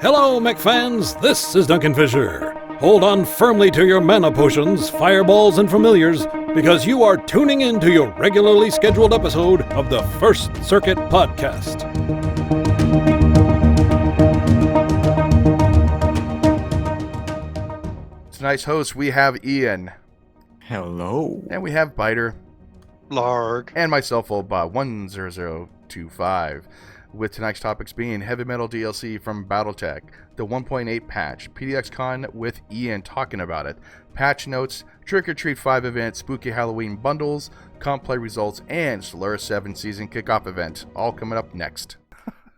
Hello, mech fans. This is Duncan Fisher. Hold on firmly to your mana potions, fireballs, and familiars, because you are tuning in to your regularly scheduled episode of the First Circuit Podcast. Tonight's host, we have Ian. Hello. And we have Biter. Larg. And myself, Oldbobs 10025. With tonight's topics being Heavy Metal DLC from BattleTech, the 1.8 patch, PDX-CON with Ian talking about it, patch notes, Trick or Treat 5 event, Spooky Halloween bundles, comp play results, and Solaris 7 season kickoff event, all coming up next.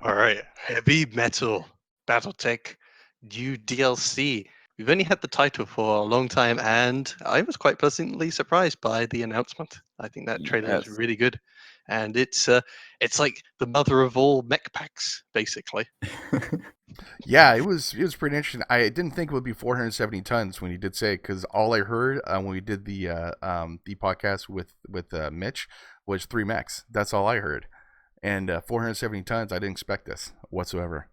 All right, Heavy Metal BattleTech new DLC. We've only had the title for a long time, and I was quite pleasantly surprised by the announcement. I think that trailer is really good, and it's like the mother of all mech packs, basically. Yeah, it was pretty interesting. I didn't think it would be 470 tons when he did say it, because all I heard when we did the podcast with Mitch was 3 mechs. That's all I heard, and 470 tons. I didn't expect this whatsoever.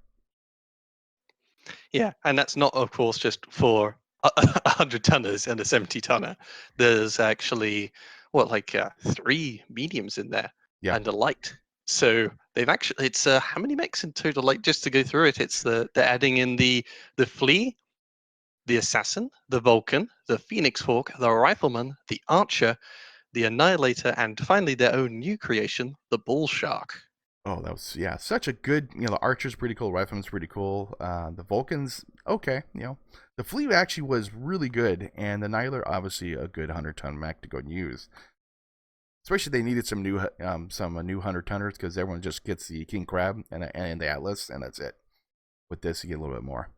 Yeah, and that's not, of course, just for 100 tonners and a 70 tonner. There's actually 3 mediums in there, and a light. So they've actually, it's how many mechs in total? Like, just to go through it, it's they're adding in the flea, the assassin, the Vulcan, the Phoenix Hawk, the rifleman, the archer, the annihilator, and finally their own new creation, the bull shark. Oh, that was, such a good, the Archer's pretty cool, Rifleman's pretty cool, the Vulcan's okay, the Flea actually was really good, and the Annihilator, obviously a good 100-ton mech to go and use. Especially they needed some new 100-tonners, because everyone just gets the King Crab and the Atlas, and that's it. With this, you get a little bit more.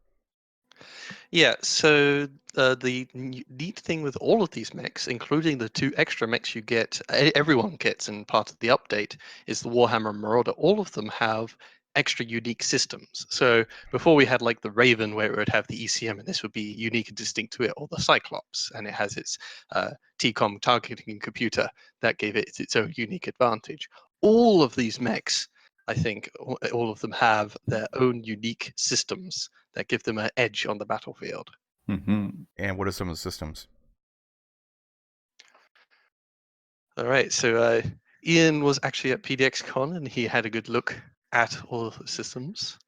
Yeah, so the neat thing with all of these mechs, including the 2 extra mechs you get, everyone gets in part of the update, is the Warhammer Marauder. All of them have extra unique systems. So before we had like the Raven, where it would have the ECM, and this would be unique and distinct to it, or the Cyclops, and it has its TCOM targeting computer that gave it its own unique advantage. All of these mechs, I think all of them have their own unique systems that give them an edge on the battlefield. Mm-hmm. And what are some of the systems? All right, so Ian was actually at PDX-CON, and he had a good look at all of the systems.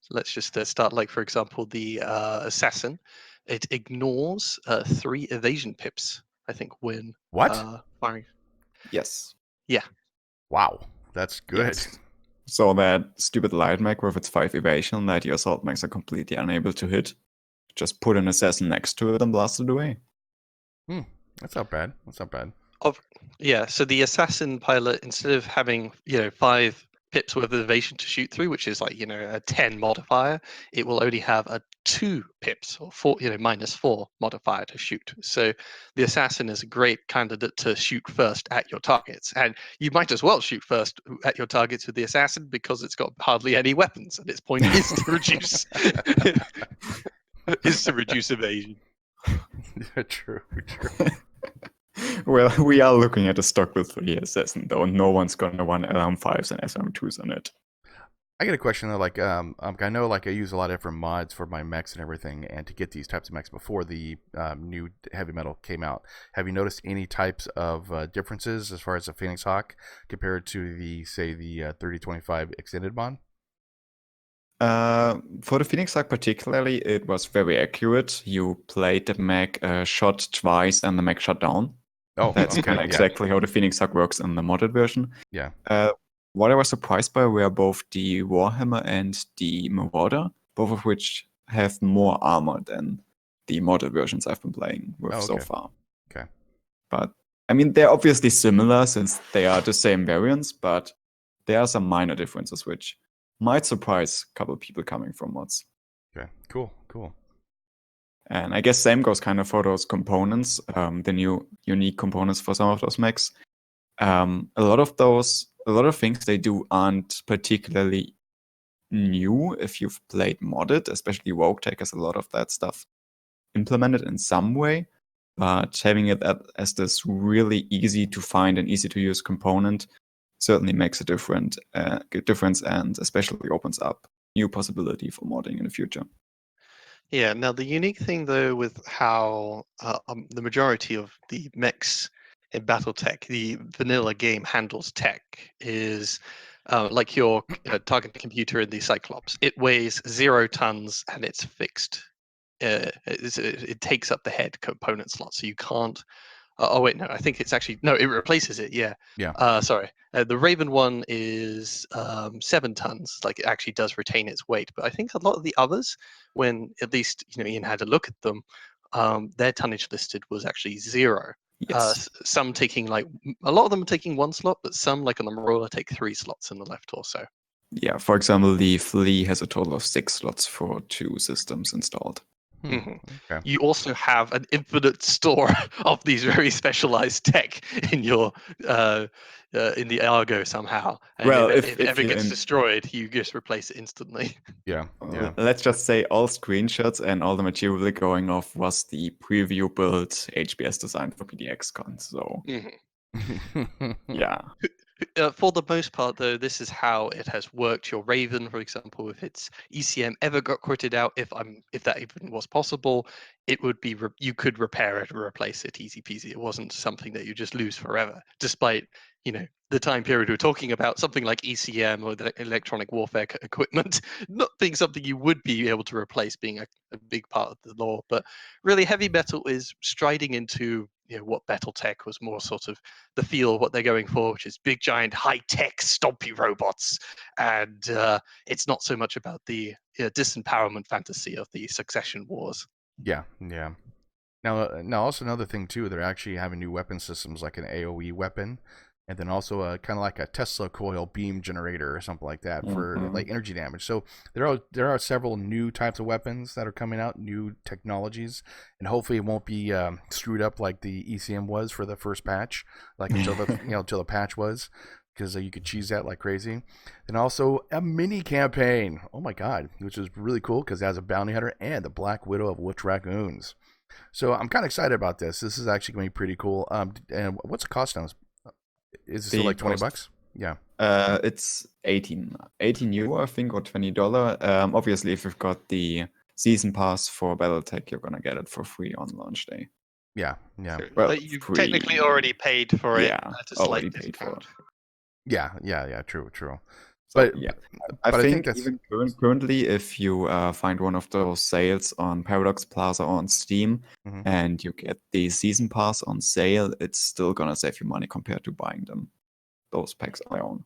So let's just start, like, for example, the Assassin. It ignores 3 evasion pips, I think, when firing. Yes. Yeah. Wow, that's good. Yes. So that stupid light mech with its 5 evasion that your assault mechs are completely unable to hit, just put an assassin next to it and blast it away. That's not bad. Yeah, so the assassin pilot, instead of having 5 pips worth of evasion to shoot through, which is like a 10 modifier, it will only have a 2 pips or 4 -4 modifier to shoot. So the assassin is a great candidate to shoot first at your targets, and you might as well shoot first at your targets with the assassin, because it's got hardly any weapons, and its point is to reduce evasion. True. Well, we are looking at a stock with 3 assassin, though. No one's gonna run LM5s and SM2s on it. I get a question though, like I know, like, I use a lot of different mods for my mechs and everything, and to get these types of mechs before the new Heavy Metal came out. Have you noticed any types of differences as far as the Phoenix Hawk compared to the 3025 extended mod? For the Phoenix Hawk particularly, it was very accurate. You played the mech, shot twice, and the mech shut down. Oh, that's kind of exactly how the Phoenix Hawk works in the modded version. Yeah. What I was surprised by were both the Warhammer and the Marauder, both of which have more armor than the modded versions I've been playing with so far. Okay. But, I mean, they're obviously similar since they are the same variants, but there are some minor differences which might surprise a couple of people coming from mods. Okay, cool. And I guess same goes kind of for those components, the new unique components for some of those mechs. A lot of things they do aren't particularly new if you've played modded, especially BattleTech has a lot of that stuff implemented in some way. But having it as this really easy to find and easy to use component certainly makes a difference, and especially opens up new possibility for modding in the future. Yeah, now the unique thing though with how the majority of the mechs in BattleTech, the vanilla game handles tech is like your target computer in the Cyclops. It weighs 0 tons and it's fixed. It takes up the head component slot, so you can't. Oh wait, no, I think it's actually no. It replaces it. Yeah. Yeah. Sorry. The Raven one is 7 tons. Like it actually does retain its weight, but I think a lot of the others, when at least Ian had a look at them, their tonnage listed was actually 0. Yes. Some taking like a lot of them are taking 1 slot, but some like on the Marauder take 3 slots in the left torso. Yeah, for example, the Flea has a total of 6 slots for 2 systems installed. Okay. You also have an infinite store of these very specialized tech in your in the Argo somehow, and Well, if if ever you're gets in- destroyed, you just replace it instantly. Yeah. Yeah. Let's just say all screenshots and all the material going off was the preview build HBS design for PDX-CON. So yeah, For the most part, though, this is how it has worked. Your Raven, for example, if its ECM ever got quitted out, if that even was possible, it would be you could repair it or replace it easy peasy. It wasn't something that you just lose forever, despite the time period we're talking about. Something like ECM or the electronic warfare equipment not being something you would be able to replace, being a big part of the law. But really, heavy metal is striding into what BattleTech was more sort of the feel of what they're going for, which is big, giant, high-tech, stompy robots. And it's not so much about the disempowerment fantasy of the succession wars. Yeah. Yeah. Now, also another thing too, they're actually having new weapon systems like an AOE weapon, and then also a kind of like a Tesla coil beam generator or something like that for like energy damage. So there are several new types of weapons that are coming out, new technologies, and hopefully it won't be screwed up like the ECM was for the first patch, like until the patch was, because you could cheese that like crazy. And also a mini campaign. Oh my god, which is really cool because it has a bounty hunter and the Black Widow of Witch Raccoons. So I'm kind of excited about this. This is actually going to be pretty cool. And what's the cost now? Is it still like $20? Yeah. It's 18 euro, I think, or $20. Obviously, if you've got the season pass for BattleTech, you're gonna get it for free on launch day. Yeah. Yeah. Well, But you've free. technically already paid for it. Yeah, At a slight already paid for it. discount. Yeah. Yeah. Yeah. True. So, But yeah, I I think think that's even currently, if you find one of those sales on Paradox Plaza or on Steam, Mhm. and you get the season pass on sale, it's still gonna save you money compared to buying those packs on their own.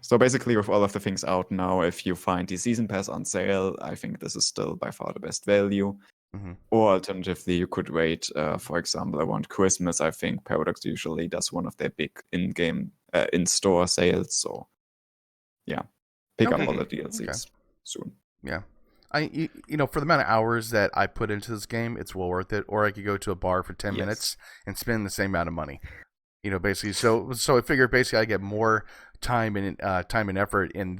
So basically, with all of the things out now, if you find the season pass on sale, I think this is still by far the best value. Mhm. Or alternatively, you could wait. For example, around Christmas, I think Paradox usually does one of their big in-game, in-store sales. So yeah, pick up all the DLCs soon. Yeah. For the amount of hours that I put into this game, it's well worth it. Or I could go to a bar for 10 minutes and spend the same amount of money. Basically. So I figure basically I get more time and effort in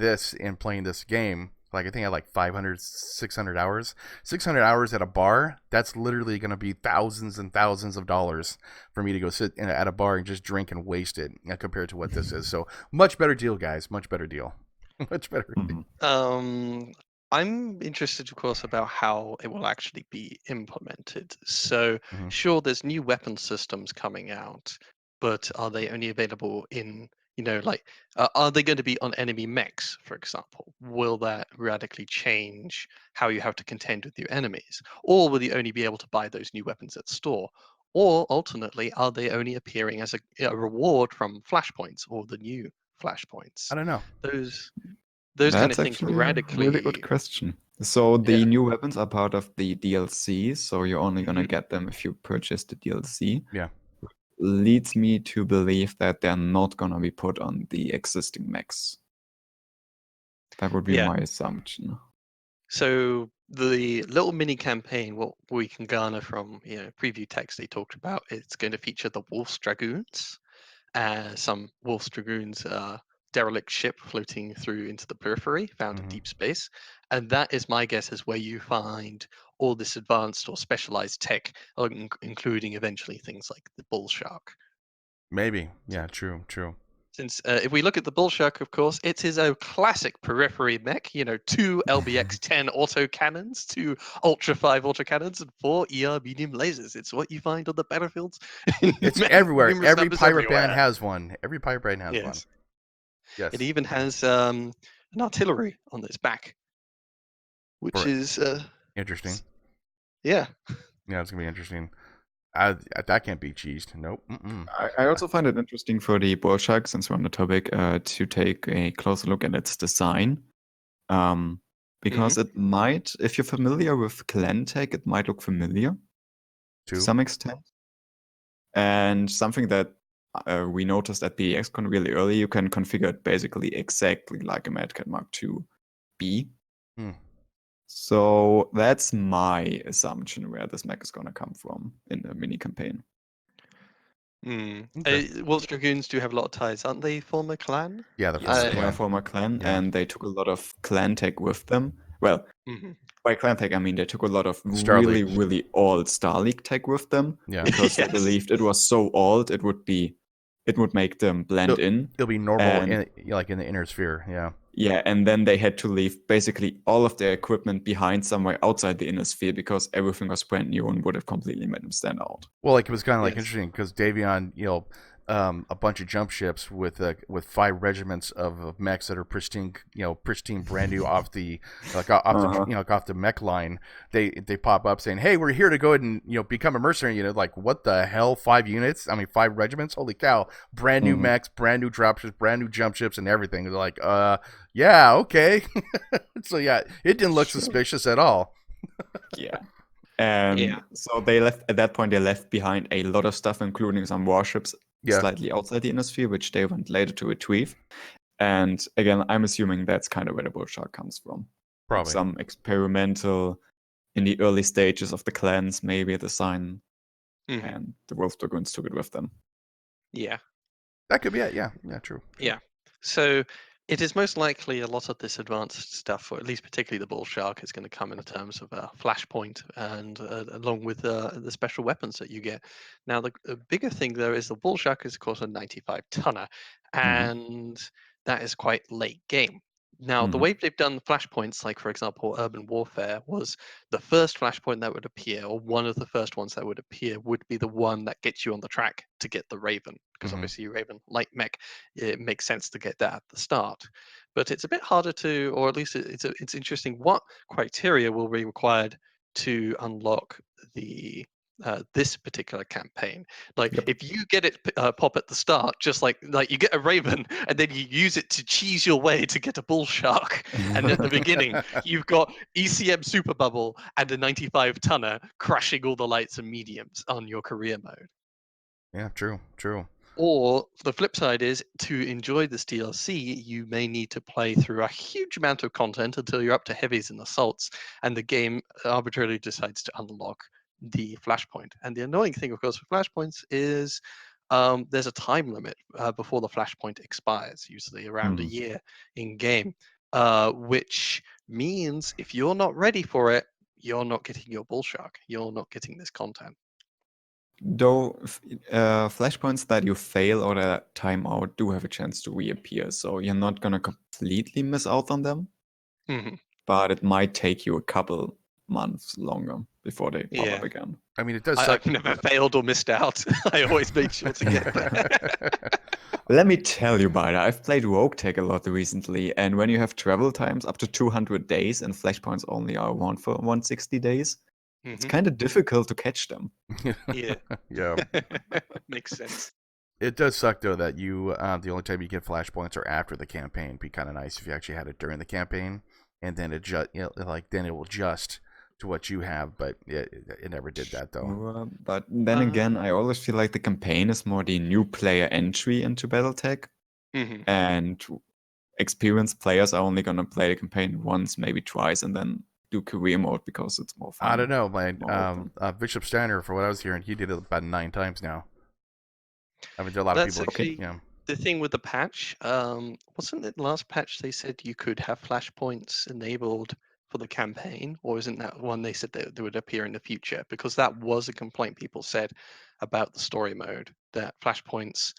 playing this game. Like I think I had like 500, 600 hours. 600 hours at a bar, that's literally going to be thousands and thousands of dollars for me to go sit at a bar and just drink and waste it compared to what this is. So much better deal, guys. Much better deal. Much better. I'm interested, of course, about how it will actually be implemented. So, Mhm. sure, there's new weapon systems coming out, but are they only available in, are they going to be on enemy mechs, for example? Will that radically change how you have to contend with your enemies? Or will you only be able to buy those new weapons at store? Or alternately, are they only appearing as a reward from flashpoints or the new flashpoints? I don't know. Those kind of That's things actually radically. a really good question. So the new weapons are part of the DLC, so you're only gonna get them if you purchase the DLC. Yeah. Leads me to believe that they're not gonna be put on the existing mechs. That would be my assumption. So the little mini campaign, what we can garner from preview text they talked about, it's going to feature the Wolf's Dragoons, some Wolf's Dragoons derelict ship floating through into the periphery, found in deep space, and that is my guess is where you find all this advanced or specialized tech, including eventually things like the bull shark. Maybe. Yeah. True. Since if we look at the Bullshark, of course, it is a classic periphery mech. 2 LBX-10 autocannons, 2 Ultra 5 autocannons, and 4 ER medium lasers. It's what you find on the battlefields. It's everywhere. Numerous Every numbers pirate band everywhere. has one. Every pirate band has one. Yes. Yes. It even has an artillery on its back, which is Interesting. yeah. Yeah, it's gonna be interesting. That can't be cheesed. Nope. Mm-mm. I also find it interesting for the Bullshark, since we're on the topic, to take a closer look at its design. Because it might, if you're familiar with clan tech, it might look familiar to some extent. And something that we noticed at PDX-CON really early, you can configure it basically exactly like a Mad Cat Mark II B. So that's my assumption where this mech is going to come from in the mini campaign. Wolves Dragoons do have a lot of ties, aren't they? Former clan? Yeah, they are former clan, and they took a lot of clan tech with them. Well, by clan tech, I mean they took a lot of really, really old Star League tech with them. Yeah. Because they believed it was so old, it would make them blend in. It'll be normal, like in the inner sphere. Yeah. Yeah, and then they had to leave basically all of their equipment behind somewhere outside the inner sphere because everything was brand new and would have completely made them stand out. Well, like it was kind of like interesting because Davion, a bunch of jump ships with 5 regiments of mechs that are pristine, brand new off the off the mech line. They pop up saying, "Hey, we're here to go ahead and become a mercenary." Like what the hell? 5 units? I mean, 5 regiments? Holy cow! Brand new mechs, brand new dropships, brand new jump ships, and everything. They're like, yeah, okay. So yeah, it didn't look suspicious at all. Yeah. And so they left at that point. They left behind a lot of stuff, including some warships slightly outside the inner which they went later to retrieve. And again, I'm assuming that's kind of where the Bullshark comes from. Probably some experimental in the early stages of the clans, maybe design, and the Wolf Dragoons took it with them. Yeah, that could be it. Yeah, true. Yeah, so it is most likely a lot of this advanced stuff, or at least particularly the Bullshark, is going to come in terms of a flashpoint and along with the special weapons that you get. Now, the bigger thing, though, is the Bullshark is, of course, a 95-tonner, and that is quite late game. Now, the way they've done the flashpoints, like, for example, Urban Warfare, was the first flashpoint that would appear, or one of the first ones that would appear, would be the one that gets you on the track to get the Raven. Because obviously, Raven, light mech, it makes sense to get that at the start. But it's a bit harder to, or at least it's interesting, what criteria will be required to unlock the this particular campaign. Like if you get it pop at the start, just like you get a Raven and then you use it to cheese your way to get a Bullshark, and at the beginning you've got ECM Super Bubble and a 95-tonner crushing all the lights and mediums on your career mode. Yeah, true. Or the flip side is, to enjoy this DLC, you may need to play through a huge amount of content until you're up to heavies and assaults, and the game arbitrarily decides to unlock the flashpoint. And the annoying thing, of course, with flashpoints is there's a time limit before the flashpoint expires, usually around a year in game, which means if you're not ready for it, you're not getting your Bullshark. You're not getting this content. Though flashpoints that you fail or that time out do have a chance to reappear, so you're not going to completely miss out on them. But it might take you a couple months longer before they pop up again. I mean, it does I've never failed or missed out. I always make sure to get there. Let me tell you, Bida, I've played RogueTech a lot recently, and when you have travel times up to 200 days and flashpoints only are around for 160 days, it's kind of difficult to catch them. Yeah. Makes sense. It does suck though that you the only time you get flashpoints are after the campaign. It'd be kind of nice if you actually had it during the campaign, and then then it will adjust to what you have. But it never did that though. But then again, I always feel like the campaign is more the new player entry into BattleTech, and experienced players are only gonna play the campaign once, maybe twice, and then do career mode because it's more fun. I don't know, Bishop Steiner, for what I was hearing, he did it about 9 times now. I mean, there are a lot of people. Actually, the thing with the patch, wasn't it last patch they said you could have flashpoints enabled for the campaign, or isn't that one they said they would appear in the future? Because that was a complaint people said about the story mode, that flashpoints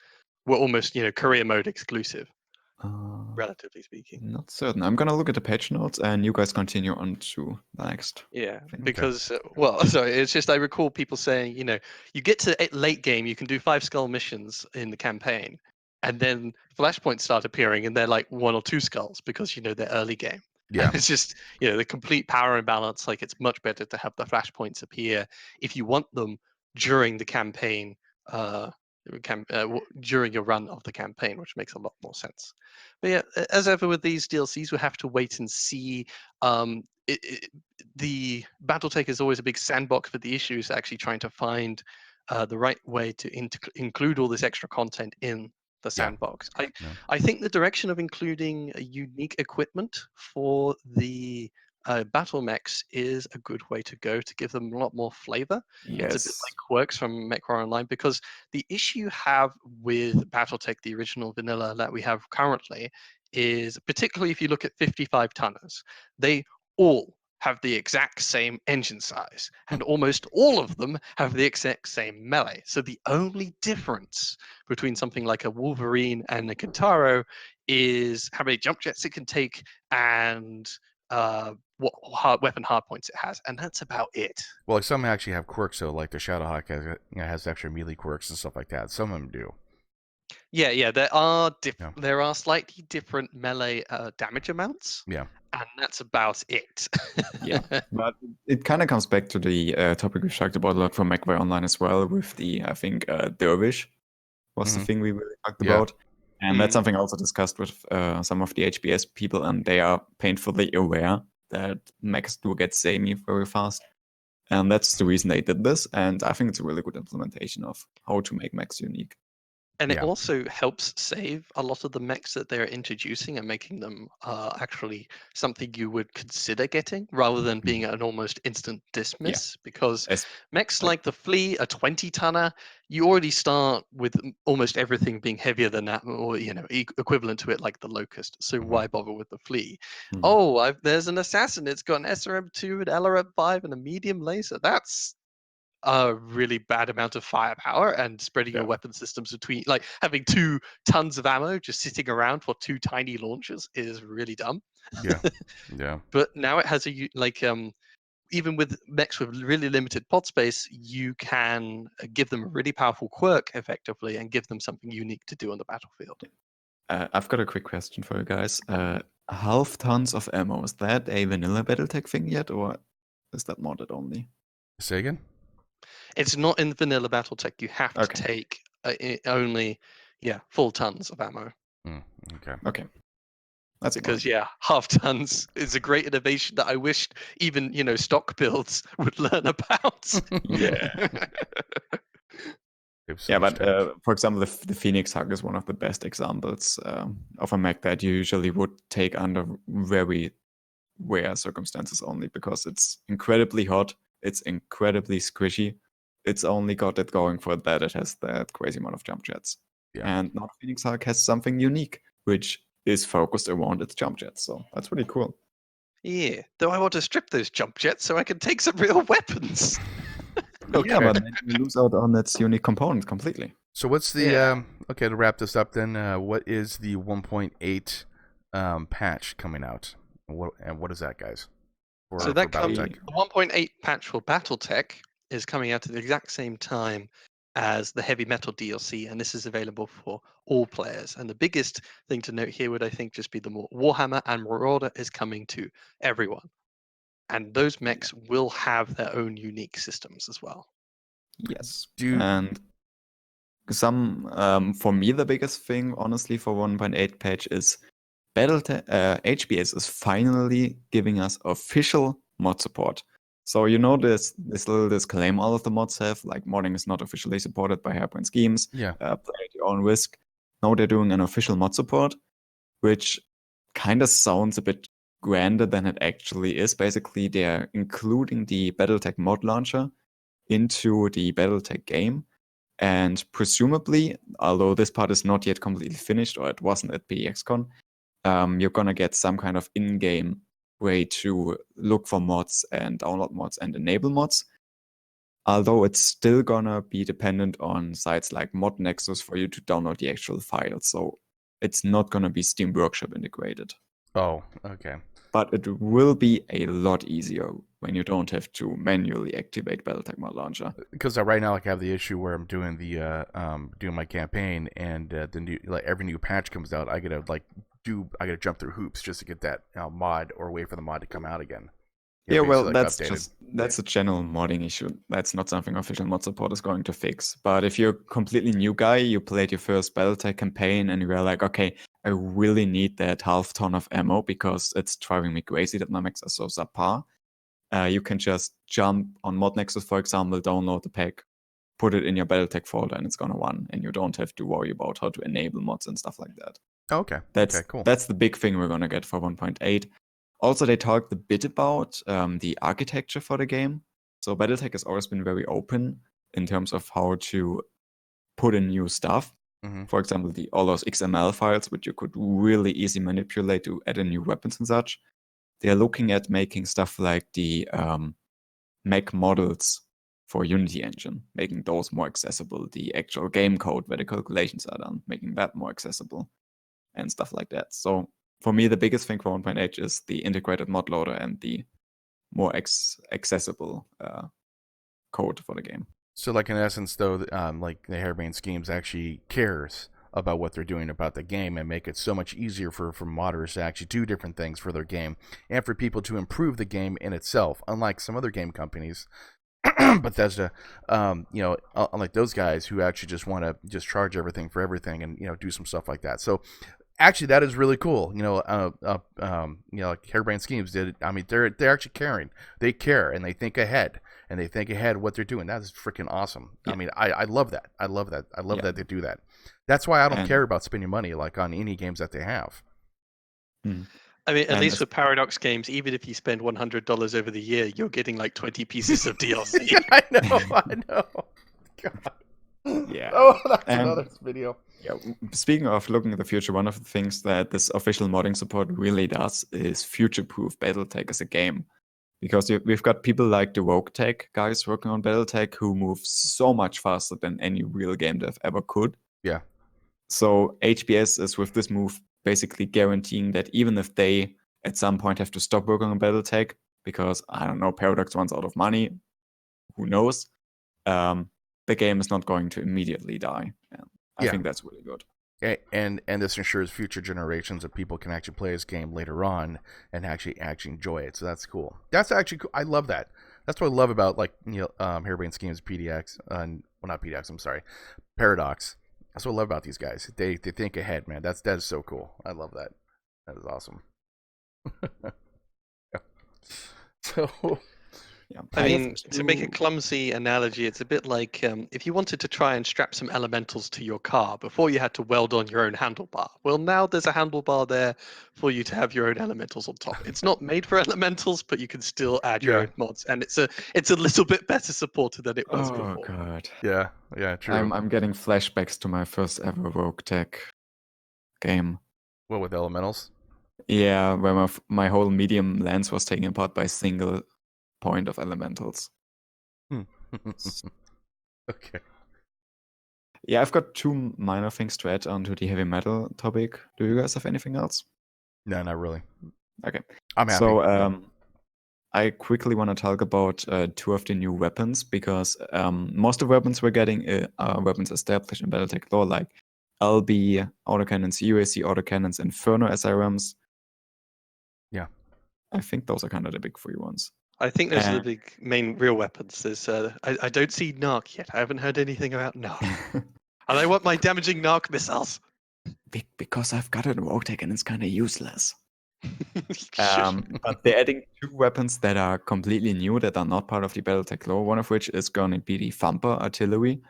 were almost, career mode exclusive, Uh, relatively speaking. Not certain. I'm gonna look at the patch notes, and you guys continue on to the next. Yeah, thing. because sorry, it's just I recall people saying, you get to late game, you can do 5 skull missions in the campaign, and then flashpoints start appearing, and they're like 1 or 2 skulls because they're early game. Yeah. It's just the complete power imbalance. Like, it's much better to have the flashpoints appear if you want them during the campaign, during your run of the campaign, which makes a lot more sense. But yeah, as ever with these DLCs, we have to wait and see. The BattleTech is always a big sandbox, but the issue is actually trying to find the right way to include all this extra content in the Yeah. sandbox. Yeah. I think the direction of including unique equipment for the battle mechs is a good way to go to give them a lot more flavor. It's a bit Yes. like quirks from Mechwarrior Online, because the issue you have with BattleTech, the original vanilla that we have currently, is particularly if you look at 55 tonners, they all have the exact same engine size, and almost all of them have the exact same melee. So the only difference between something like a Wolverine and a Kintaro is how many jump jets it can take and what weapon hardpoints it has, and that's about it. Well, like some actually have quirks, though, like the Shadowhawk has extra melee quirks and stuff like that. Some of them do. Yeah, there are Yeah. there are slightly different melee damage amounts, Yeah. and that's about it. Yeah, but it kind of comes back to the topic we've talked about a lot from Mechwarrior Online as well, with the, I think, Dervish was the Mhm. thing we really talked Yeah. about. And that's something I also discussed with some of the HBS people, and they are painfully aware that mechs do get samey very fast. And that's the reason they did this, and I think it's a really good implementation of how to make mechs unique. And it Yeah. also helps save a lot of the mechs that they're introducing and making them actually something you would consider getting, rather than being an almost instant dismiss. Because As, mechs like- like the Flea, a 20-tonner, you already start with almost everything being heavier than that, or equivalent to it, like the Locust. So why bother with the Flea? Hmm. Oh, there's an assassin. It's got an SRM2, an LRM5, and a medium laser. That's a really bad amount of firepower, and spreading your weapon systems between, like having 2 tons of ammo just sitting around for 2 tiny launchers, is really dumb. Yeah. Yeah. But now it has even with mechs with really limited pod space, you can give them a really powerful quirk effectively and give them something unique to do on the battlefield. I've got a quick question for you guys. Half tons of ammo, is that a vanilla BattleTech thing yet, or is that modded only? Say again? It's not in vanilla BattleTech. You have to Okay. take only full tons of ammo. Okay. Okay. That's Because annoying. half tons is a great innovation that I wished even stock builds would learn about. Yeah. Yeah, but for example, the Phoenix Hug is one of the best examples of a mech that you usually would take under very rare circumstances only, because it's incredibly hot, it's incredibly squishy, it's only got it going for that it has that crazy amount of jump jets. Yeah. And now Phoenix Hug has something unique, which is focused around its jump jets, so that's really cool. Yeah, though I want to strip those jump jets so I can take some real weapons. Okay. Yeah, but then you lose out on its unique component completely. So what's the Yeah. okay, to wrap this up then, what is the 1.8 patch coming out? What is that, guys? So that BattleTech? the 1.8 patch for BattleTech is coming out at the exact same time as the Heavy Metal DLC, and this is available for all players. And the biggest thing to note here would, I think, just be the Warhammer and Marauder is coming to everyone. And those mechs will have their own unique systems as well. Yes. Do- And for me, the biggest thing, honestly, for 1.8 patch is BattleTech, HBS is finally giving us official mod support. So this little disclaimer all of the mods have, like modding is not officially supported by Hairpin Schemes. Yeah. Play at your own risk. Now they're doing an official mod support, which kind of sounds a bit grander than it actually is. Basically, they're including the BattleTech mod launcher into the BattleTech game. And presumably, although this part is not yet completely finished, or it wasn't at PDX-CON, you're gonna get some kind of in-game way to look for mods and download mods and enable mods. although it's still gonna be dependent on sites like ModNexus for you to download the actual files. So it's not gonna be Steam Workshop integrated. Oh, okay. But it will be a lot easier when you don't have to manually activate BattleTech Mod Launcher. Because right now, like, I have the issue where I'm doing the doing my campaign, and the new, like, every new patch comes out, I gotta jump through hoops just to get that mod, or wait for the mod to come out again. Yeah, well, basically, like, that's a general modding issue. That's not something official mod support is going to fix. But if you're a completely new guy, you played your first BattleTech campaign, and you were like, okay, I really need that half ton of ammo because it's driving me crazy that my mechs are so subpar. You can just jump on ModNexus, for example, download the pack, put it in your BattleTech folder, and it's gonna run, and you don't have to worry about how to enable mods and stuff like that. Okay. That's cool. That's the big thing we're gonna get for 1.8. Also, they talked a bit about the architecture for the game. So BattleTech has always been very open in terms of how to put in new stuff. Mm-hmm. For example, all those XML files, which you could really easily manipulate to add in new weapons and such. They're looking at making stuff like the mech models for Unity Engine, making those more accessible. The actual game code where the calculations are done, making that more accessible and stuff like that. So for me, the biggest thing for 1.8 is the integrated mod loader and the more accessible code for the game. So, like, in essence, though, like, the Harebrained Schemes actually cares about what they're doing about the game and make it so much easier for modders to actually do different things for their game and for people to improve the game in itself, unlike some other game companies. Bethesda, unlike those guys who actually just want to just charge everything for everything and do some stuff like that. So actually, that is really cool. Like Harebrained Schemes did. I mean, they're actually caring. They care and they think ahead what they're doing. That is freaking awesome. Yeah. I mean, I love that. I love that they do that. That's why I don't care about spending money like on any games that they have. I mean, at least with Paradox games, even if you spend $100 over the year, you're getting like 20 pieces of DLC. I know. God. Yeah. Oh, that's another video. Yeah. Speaking of looking at the future, one of the things that this official modding support really does is future-proof BattleTech as a game. Because we've got people like the Rokne guys working on BattleTech who move so much faster than any real game dev ever could. Yeah. So HBS is with this move basically guaranteeing that even if they at some point have to stop working on BattleTech because, I don't know, Paradox runs out of money, who knows, the game is not going to immediately die. And I think that's really good. And this ensures future generations of people can actually play this game later on and actually enjoy it. So that's cool. That's actually cool. I love that. That's what I love about, like, Harebrained Schemes, PDX, not PDX. I'm sorry, Paradox. That's what I love about these guys. They think ahead, man. That is so cool. I love that. That is awesome. So. Yeah. I mean, to make a clumsy analogy, it's a bit like if you wanted to try and strap some elementals to your car, before you had to weld on your own handlebar. Well, now there's a handlebar there for you to have your own elementals on top. It's not made for elementals, but you can still add your own mods, and it's a little bit better supported than it was before. Oh god. Yeah, true. I'm getting flashbacks to my first ever Rokne game. What, with elementals? Yeah, where my whole medium lens was taken apart by single point of elementals. Okay. Yeah, I've got two minor things to add onto the heavy metal topic. Do you guys have anything else? No, not really. Okay. I'm happy. So I quickly want to talk about two of the new weapons, because most of the weapons we're getting are weapons established in BattleTech lore, like LB autocannons, UAC autocannons, Inferno SRMs. Yeah. I think those are kind of the big three ones. I think those are the big main real weapons. There's I don't see Narc yet. I haven't heard anything about Narc. And I want my damaging Narc missiles. Because I've got it in Rokne and it's kind of useless. But they're adding two weapons that are completely new, that are not part of the BattleTech lore, one of which is going to be the Thumper artillery.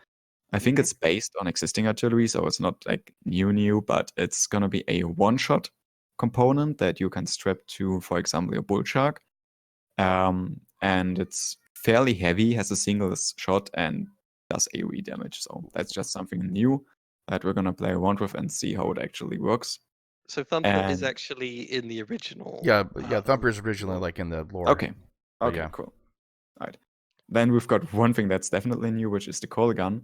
I think it's based on existing artillery, so it's not like new, but it's going to be a one-shot component that you can strap to, for example, your Bull Shark. And it's fairly heavy, has a single shot, and does AoE damage. So that's just something new that we're going to play around with and see how it actually works. So Thumper is actually in the original. Yeah, Thumper is originally like in the lore. Okay, cool. All right. Then we've got one thing that's definitely new, which is the Coil Gun,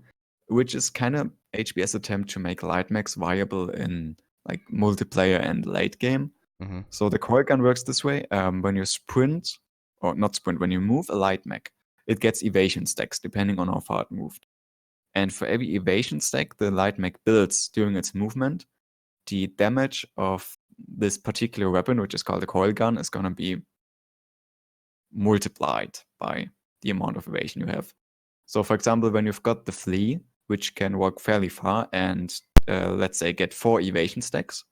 which is kind of HBS attempt to make light mechs viable in like multiplayer and late game. Mm-hmm. So the Coil Gun works this way: when you sprint, or not sprint, when you move a light mech, it gets evasion stacks depending on how far it moved. And for every evasion stack the light mech builds during its movement, the damage of this particular weapon, which is called the Coil Gun, is going to be multiplied by the amount of evasion you have. So, for example, when you've got the Flea, which can walk fairly far and, let's say, get 4 evasion stacks,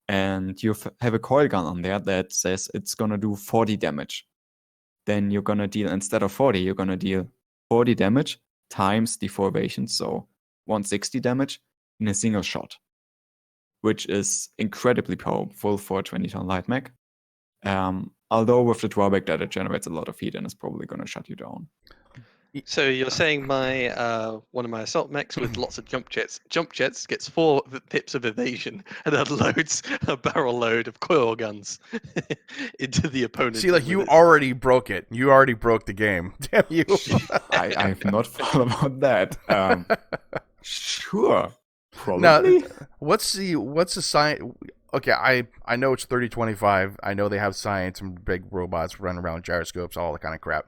and you have a Coil Gun on there that says it's going to do 40 damage, then you're going to deal, instead of 40, you're going to deal 40 damage times the 4 evasions, so 160 damage in a single shot, which is incredibly powerful for a 20-ton light mech. Although with the drawback that it generates a lot of heat and is probably going to shut you down. So you're saying my one of my assault mechs with lots of jump jets gets 4 pips of evasion and then loads a barrel load of coil guns into the opponent. See, like you already broke it. You already broke the game. Damn you! I've not thought about that. Sure, probably. Now, what's the science? Okay, I know it's 30-25. I know they have science and big robots running around gyroscopes, all that kind of crap.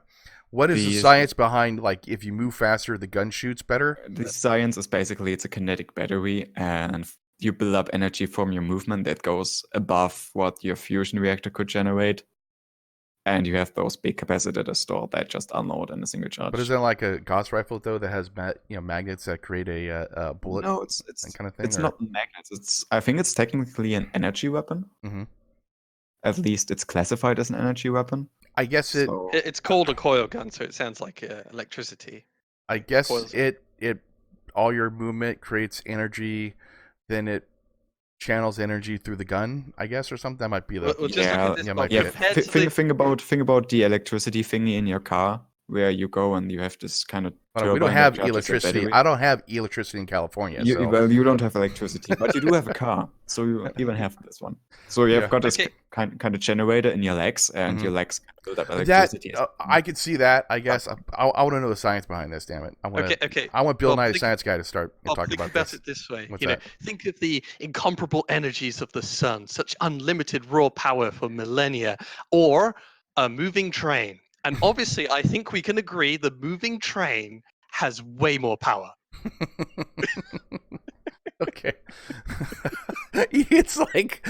What is the science behind, like, if you move faster, the gun shoots better? The science is basically it's a kinetic battery, and you build up energy from your movement that goes above what your fusion reactor could generate. And you have those big capacitors stored that just unload in a single charge. But isn't it like a Gauss rifle, though, that has magnets that create a bullet? No, it's kind of thing. It's not magnets. I think it's technically an energy weapon. Mm-hmm. At least it's classified as an energy weapon. I guess it's called a coil gun, so it sounds like electricity. I guess it all your movement creates energy, then it channels energy through the gun, I guess, or something. That might be the Think about the electricity thingy in your car where you go and you have this kind of. We don't have electricity. I don't have electricity in California. Well, you don't have electricity, but you do have a car, so you even have this one. So you've got this kind of generator in your legs, and your legs build up electricity. I could see that. I guess I want to know the science behind this. Damn it! I want Bill Nye, the science guy, to start talking about this. Think about it this way. What's that? Think of the incomparable energies of the sun, such unlimited raw power for millennia, or a moving train. And obviously, I think we can agree the moving train has way more power. Okay. It's like...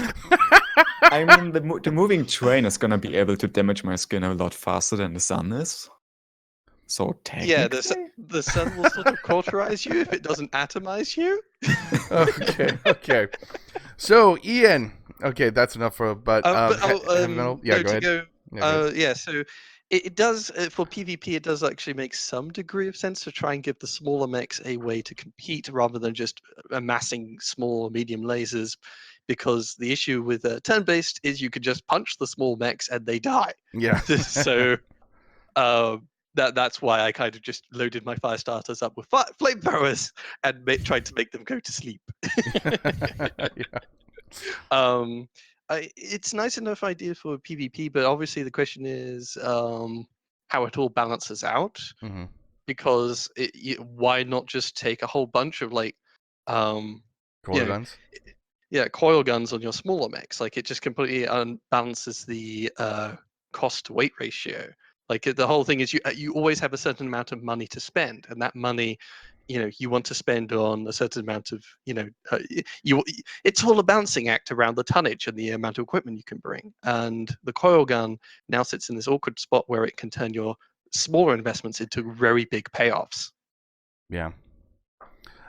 I mean, the moving train is going to be able to damage my skin a lot faster than the sun is. So technically... Yeah, the sun will sort of cauterize you if it doesn't atomize you. Okay. So, Ian... Okay, that's enough for... Go ahead. So... It does, for PvP, it does actually make some degree of sense to try and give the smaller mechs a way to compete rather than just amassing small or medium lasers, because the issue with turn-based is you could just punch the small mechs and they die. Yeah. So that's why I kind of just loaded my fire starters up with flamethrowers and tried to make them go to sleep. Yeah. It's nice enough idea for PvP, but obviously the question is how it all balances out. Mm-hmm. Because why not just take a whole bunch of coil guns? Yeah, coil guns on your smaller mechs. Like it just completely unbalances the cost to weight ratio. Like the whole thing is you always have a certain amount of money to spend, and that money, you want to spend on a certain amount of, it's all a balancing act around the tonnage and the amount of equipment you can bring. And the coil gun now sits in this awkward spot where it can turn your smaller investments into very big payoffs. Yeah.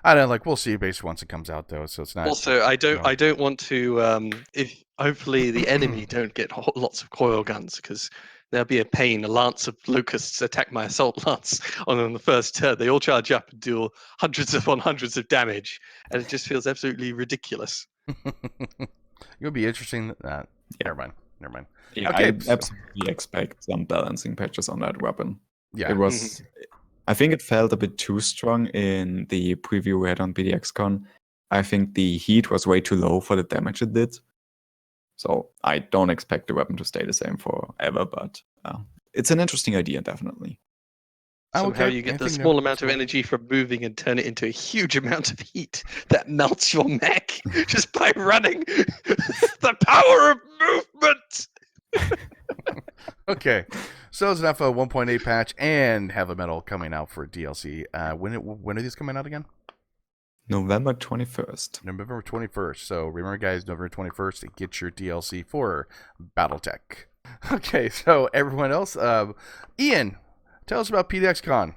I don't we'll see based once it comes out though, so it's not. Also, I don't want to if hopefully the enemy don't get lots of coil guns, because there'll be a pain. A lance of locusts attack my assault lance on the first turn. They all charge up and deal hundreds upon hundreds of damage, and it just feels absolutely ridiculous. It would be interesting. Never mind. Yeah, okay, I absolutely expect some balancing patches on that weapon. Yeah, it was. I think it felt a bit too strong in the preview we had on PDX-CON. I think the heat was way too low for the damage it did. So I don't expect the weapon to stay the same forever, but it's an interesting idea, definitely. I'm Somehow okay. you get the Anything new? small amount That's of cool. energy from moving and turn it into a huge amount of heat that melts your mech just by running. The power of movement! Okay, so it's enough of 1.8 patch and Heavy Metal coming out for DLC. When are these coming out again? November 21st. November 21st. So remember, guys, November 21st to get your DLC for BattleTech. Okay, so everyone else, Ian, tell us about PDX-CON.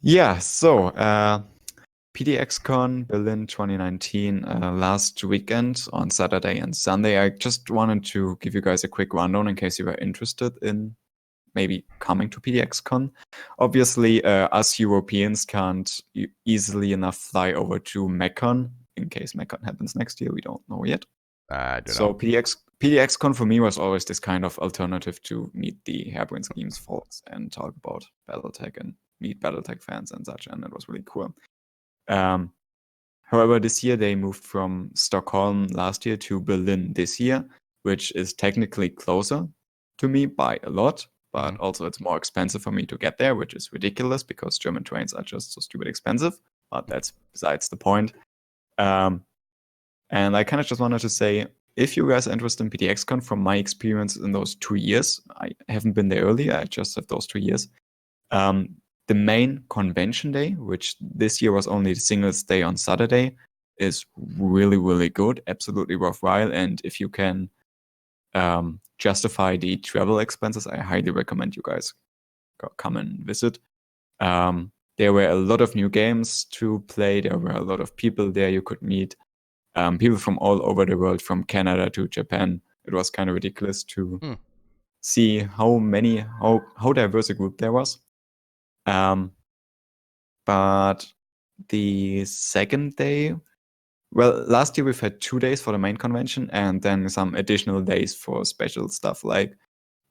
Yeah, so PDX-CON Berlin 2019 last weekend on Saturday and Sunday. I just wanted to give you guys a quick rundown in case you were interested in maybe coming to PDX-CON. Obviously, us Europeans can't easily enough fly over to MechCon in case MechCon happens next year. We don't know yet. I don't So know. PDX-CON for me was always this kind of alternative to meet the Hairbrained Schemes folks and talk about BattleTech and meet BattleTech fans and such, and it was really cool. However, this year they moved from Stockholm last year to Berlin this year, which is technically closer to me by a lot, but also it's more expensive for me to get there, which is ridiculous because German trains are just so stupid expensive, but that's besides the point. And I kind of just wanted to say, if you guys are interested in PDX-CON, from my experience in those 2 years, I haven't been there earlier, I just have those 2 years. The main convention day, which this year was only the singles day on Saturday, is really, really good, absolutely worthwhile. And if you can justify the travel expenses, I highly recommend you guys come and visit. There were a lot of new games to play. There were a lot of people there you could meet. People from all over the world, from Canada to Japan. It was kind of ridiculous to see how diverse a group there was. But the second day, well, last year we've had 2 days for the main convention and then some additional days for special stuff like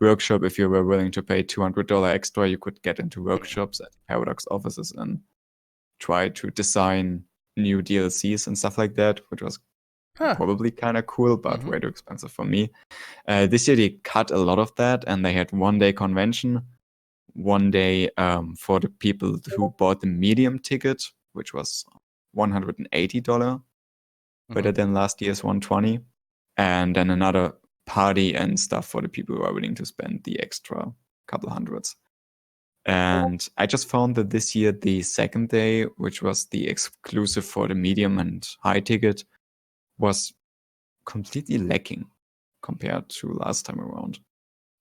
workshop. If you were willing to pay $200 extra, you could get into workshops at Paradox offices and try to design new DLCs and stuff like that, which was probably kind of cool, but way too expensive for me. This year they cut a lot of that and they had 1 day convention, 1 day for the people who bought the medium ticket, which was $180, better than last year's $120, and then another party and stuff for the people who are willing to spend the extra couple hundreds. And I just found that this year the second day, which was the exclusive for the medium and high ticket, was completely lacking compared to last time around.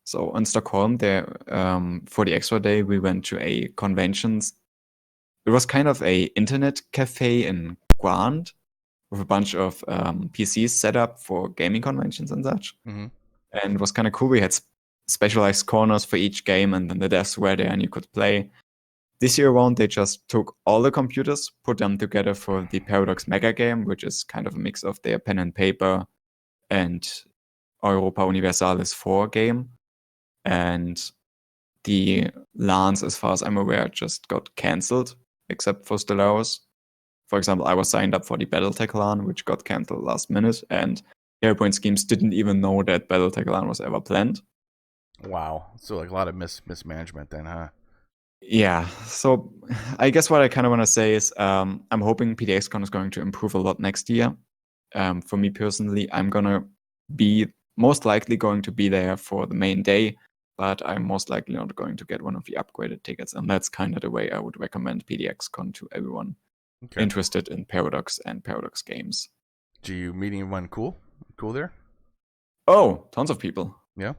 So in Stockholm, there for the extra day, we went to a conventions. It was kind of a internet cafe in Grand with a bunch of PCs set up for gaming conventions and such. And it was kind of cool. We had specialized corners for each game, and then the desks were there and you could play. This year around, they just took all the computers, put them together for the Paradox Mega Game, which is kind of a mix of their pen and paper and Europa Universalis 4 game. And the LANs, as far as I'm aware, just got cancelled, except for Solaris. For example, I was signed up for the BattleTech LAN, which got cancelled last minute, and Hairbrained Schemes didn't even know that BattleTech LAN was ever planned. Wow. So like a lot of mismanagement then, huh? Yeah. So I guess what I kind of want to say is I'm hoping PDX-CON is going to improve a lot next year. For me personally, I'm going to be most likely going to be there for the main day, but I'm most likely not going to get one of the upgraded tickets. And that's kind of the way I would recommend PDX-CON to everyone interested in Paradox and Paradox games. Do you meet anyone cool there? Oh, tons of people. Yeah.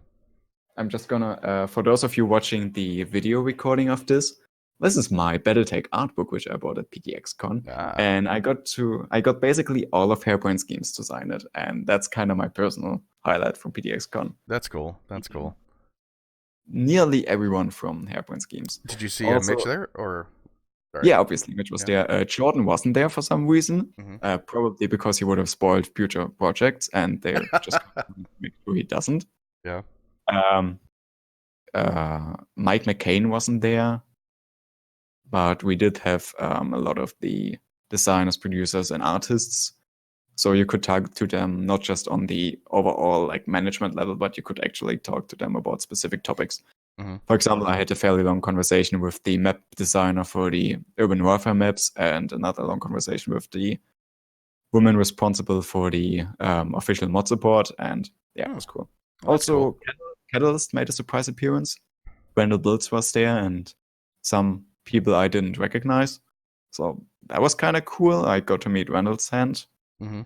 I'm just gonna, for those of you watching the video recording of this is my BattleTech art book, which I bought at PDX-CON. And I got basically all of Hairbrained Schemes to sign it. And that's kind of my personal highlight from PDX-CON. That's cool. That's cool. Nearly everyone from Hairbrained Schemes. Did you see Mitch there? Or Sorry. Yeah, obviously, Mitch was there. Jordan wasn't there for some reason, probably because he would have spoiled future projects, and they're just make sure he doesn't. Yeah. Mike McCain wasn't there, but we did have a lot of the designers, producers, and artists. So you could talk to them not just on the overall like management level, but you could actually talk to them about specific topics. For example, I had a fairly long conversation with the map designer for the Urban Warfare maps, and another long conversation with the woman responsible for the official mod support, and yeah, it was cool. Well, that's also, cool. Catalyst made a surprise appearance. Randall Bills was there, and some people I didn't recognize. So that was kind of cool. I got to meet Randall's hand and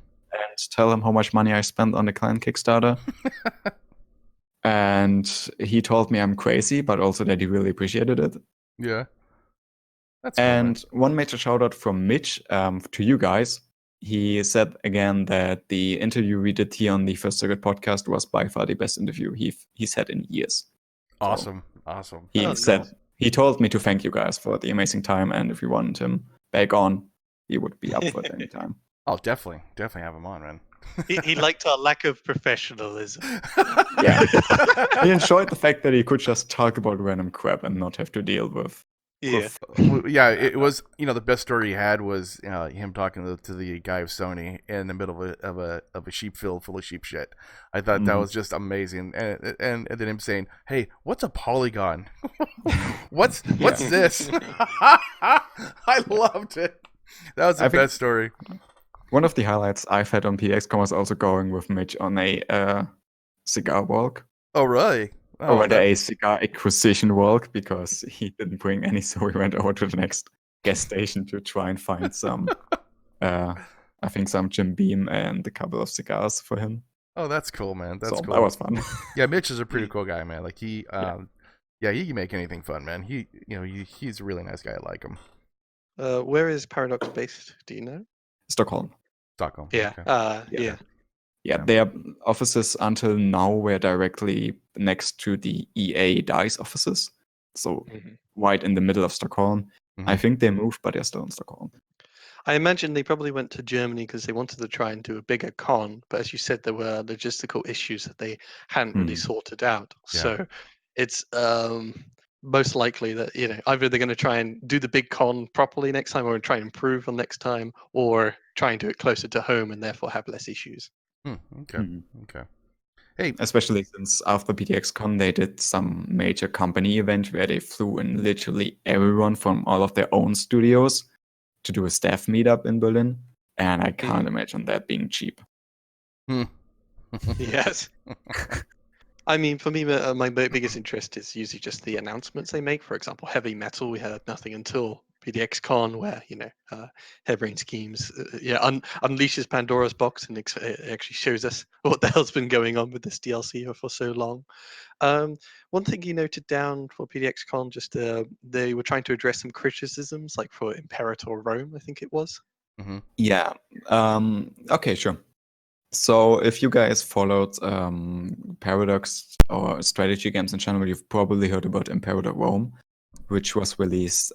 tell him how much money I spent on the clan Kickstarter. And he told me I'm crazy, but also that he really appreciated it. Yeah. That's cool, And one major shout out from Mitch to you guys. He said again that the interview we did here on the First Circuit podcast was by far the best interview he's had in years. Awesome. He told me to thank you guys for the amazing time, and if you want him back on, he would be up for it anytime. Oh, definitely have him on, man. He liked our lack of professionalism. Yeah. He enjoyed the fact that he could just talk about random crap and not have to deal with. Yeah. Yeah, it was, the best story he had was him talking to the guy of Sony in the middle of a sheep field full of sheep shit. I thought that was just amazing, and then him saying, "Hey, what's a polygon? what's this?" I loved it. That was the best story. One of the highlights I've had on PDX-CON was also going with Mitch on a cigar walk. Oh, really? Or rather a cigar acquisition walk, because he didn't bring any, so we went over to the next gas station to try and find some, I think some Jim Beam and a couple of cigars for him. Oh, that's cool, man. That's cool. That was fun. Yeah, Mitch is a pretty cool guy, man. Like he can make anything fun, man. He's a really nice guy. I like him. Where is Paradox based? Do you know? Stockholm. Yeah. Okay. Yeah, their offices until now were directly next to the EA DICE offices. So right in the middle of Stockholm. I think they moved, but they're still in Stockholm. I imagine they probably went to Germany because they wanted to try and do a bigger con. But as you said, there were logistical issues that they hadn't really sorted out. Yeah. So it's most likely that, either they're going to try and do the big con properly next time, or try and improve on next time, or try and do it closer to home and therefore have less issues. Okay. Hey, especially since after PDX-CON they did some major company event where they flew in literally everyone from all of their own studios to do a staff meetup in Berlin, and I can't imagine that being cheap. Yes. I mean, for me, my biggest interest is usually just the announcements they make. For example, heavy metal, we had nothing until PDX-CON, where Harebrained Schemes unleashes Pandora's box and actually shows us what the hell's been going on with this DLC for so long. One thing you noted down for PDX-CON, just they were trying to address some criticisms, like for Imperator Rome, I think it was. Yeah. Okay, sure. So if you guys followed Paradox or strategy games in general, you've probably heard about Imperator Rome, which was released,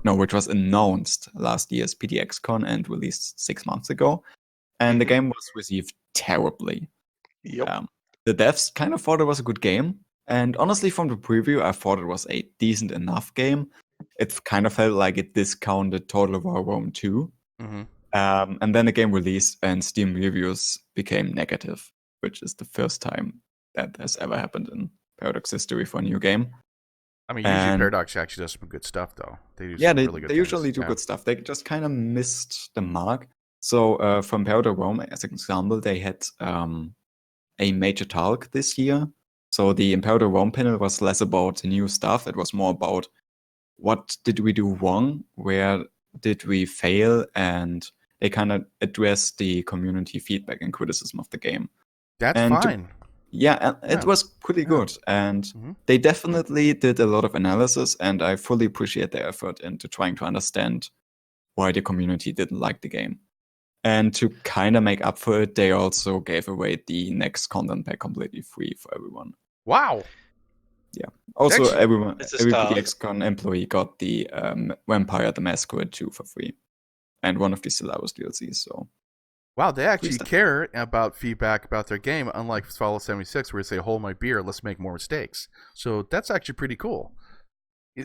which was announced last year's PDX-CON and released 6 months ago. And the game was received terribly. Yep. The devs kind of thought it was a good game. And honestly, from the preview, I thought it was a decent enough game. It kind of felt like it discounted Total War Rome 2. And then the game released and Steam reviews became negative, which is the first time that has ever happened in Paradox history for a new game. I mean, usually Paradox actually does some good stuff, though. They usually do good stuff. They just kind of missed the mark. So from Paradox Rome, as an example, they had a major talk this year. So the Imperator Rome panel was less about the new stuff. It was more about what did we do wrong, where did we fail, and they kind of addressed the community feedback and criticism of the game. That's fine. It was pretty good. And they definitely did a lot of analysis, and I fully appreciate their effort into trying to understand why the community didn't like the game. And to kind of make up for it, they also gave away the next content pack completely free for everyone. Wow. Yeah. Also, every start. PDX-CON employee got the Vampire the Masquerade 2 for free. And one of the Solaris DLCs, so... Wow, they actually care about feedback about their game, unlike Fallout 76, where they say, hold my beer, let's make more mistakes. So that's actually pretty cool.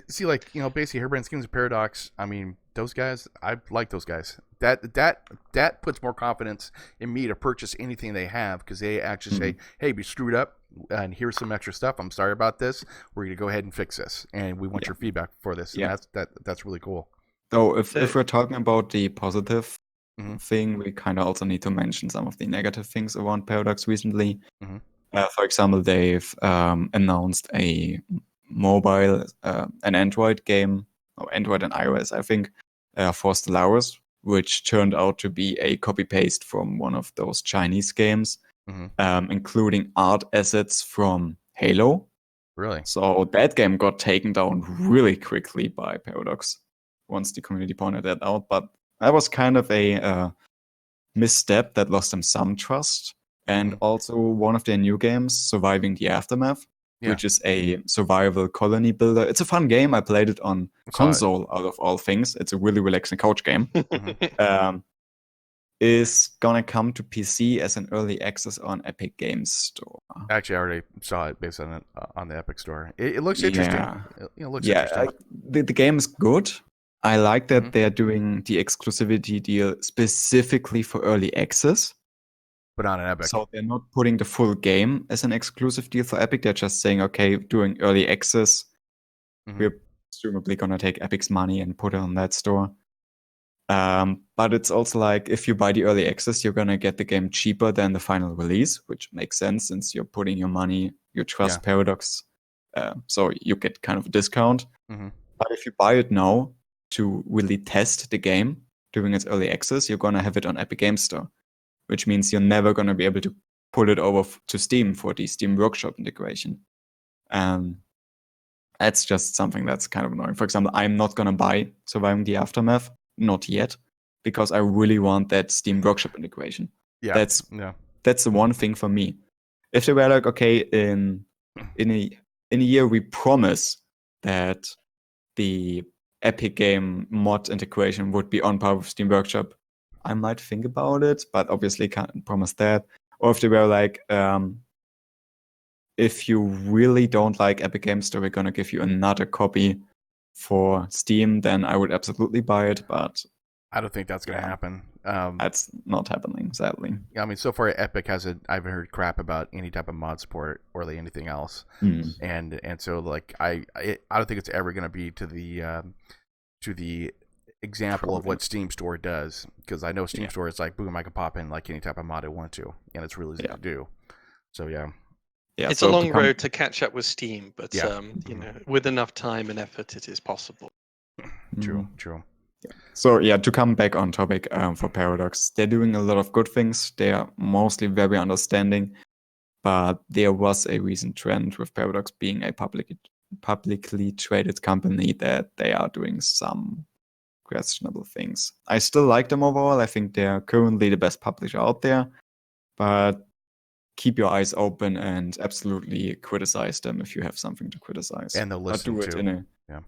See, basically, Harebrained Schemes and Paradox, I mean, those guys, I like those guys. That puts more confidence in me to purchase anything they have, because they actually say, "Hey, we screwed up, and here's some extra stuff. I'm sorry about this. We're gonna go ahead and fix this, and we want your feedback for this." And that's really cool. So if we're talking about the positive Mhm. thing, we kind of also need to mention some of the negative things around Paradox recently. Mhm. For example, they've announced a mobile, an Android game, or Android and iOS, I think, for Solaris, which turned out to be a copy-paste from one of those Chinese games, including art assets from Halo. Really? So that game got taken down really quickly by Paradox once the community pointed that out. But that was kind of a misstep that lost them some trust. And also one of their new games, Surviving the Aftermath, which is a survival colony builder. It's a fun game. I played it on console out of all things. It's a really relaxing couch game. Is gonna come to PC as an early access on Epic Games Store. Actually, I already saw it based on the Epic Store. It looks interesting. It looks interesting. The game is good. I like that they're doing the exclusivity deal specifically for early access. But on an Epic. So they're not putting the full game as an exclusive deal for Epic. They're just saying, okay, doing early access, we're presumably going to take Epic's money and put it on that store. But it's also like, if you buy the early access, you're going to get the game cheaper than the final release, which makes sense since you're putting your money, you trust Paradox. So you get kind of a discount. But if you buy it now to really test the game during its early access, you're going to have it on Epic Games Store, which means you're never going to be able to pull it over to Steam for the Steam Workshop integration. That's just something that's kind of annoying. For example, I'm not going to buy Surviving the Aftermath, not yet, because I really want that Steam Workshop integration. That's the one thing for me. If they were like, okay, in a year we promise that the Epic Game mod integration would be on par with Steam Workshop, I might think about it, but obviously can't promise that. Or if they were like, if you really don't like Epic Games Store, we're going to give you another copy for Steam, then I would absolutely buy it, but I don't think that's going to happen. That's not happening, sadly. I mean, so far Epic hasn't. I haven't heard crap about any type of mod support or like anything else, and so like I don't think it's ever going to be to the example of what Steam Store does, because I know Steam Store is like boom, I can pop in like any type of mod I want to, and it's really easy to do. So it's a long road to catch up with Steam, but you know, with enough time and effort, it is possible. True. So to come back on topic for Paradox, they're doing a lot of good things. They are mostly very understanding, but there was a recent trend with Paradox being a publicly traded company that they are doing some questionable things. I still like them overall. I think they're currently the best publisher out there, but keep your eyes open and absolutely criticize them if you have something to criticize. And they'll listen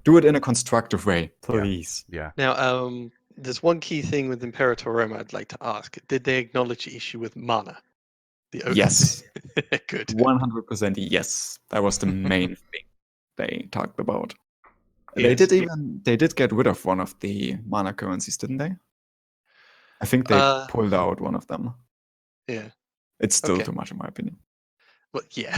do it in a constructive way, please. Yeah. Now, there's one key thing with Imperator Roma I'd like to ask. Did they acknowledge the issue with mana? Yes. Good. 100% yes. That was the main thing they talked about. Yes. They did get rid of one of the mana currencies, didn't they? I think they pulled out one of them. Yeah. It's still too much in my opinion. Well, yeah.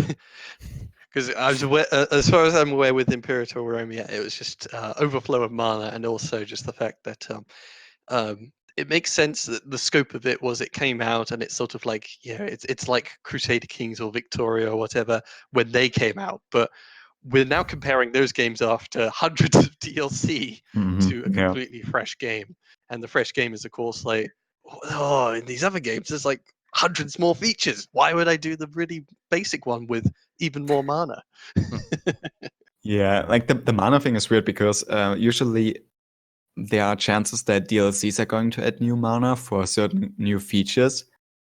Because I was aware, as far as I'm aware, with Imperator Rome, it was just overflow of mana, and also just the fact that it makes sense that the scope of it was it came out, and it's sort of like it's like Crusader Kings or Victoria or whatever when they came out, but we're now comparing those games after hundreds of DLC to a completely fresh game, and the fresh game is of course like, in these other games there's like hundreds more features. Why would I do the really basic one with even more mana? Like the mana thing is weird because usually there are chances that DLCs are going to add new mana for certain new features.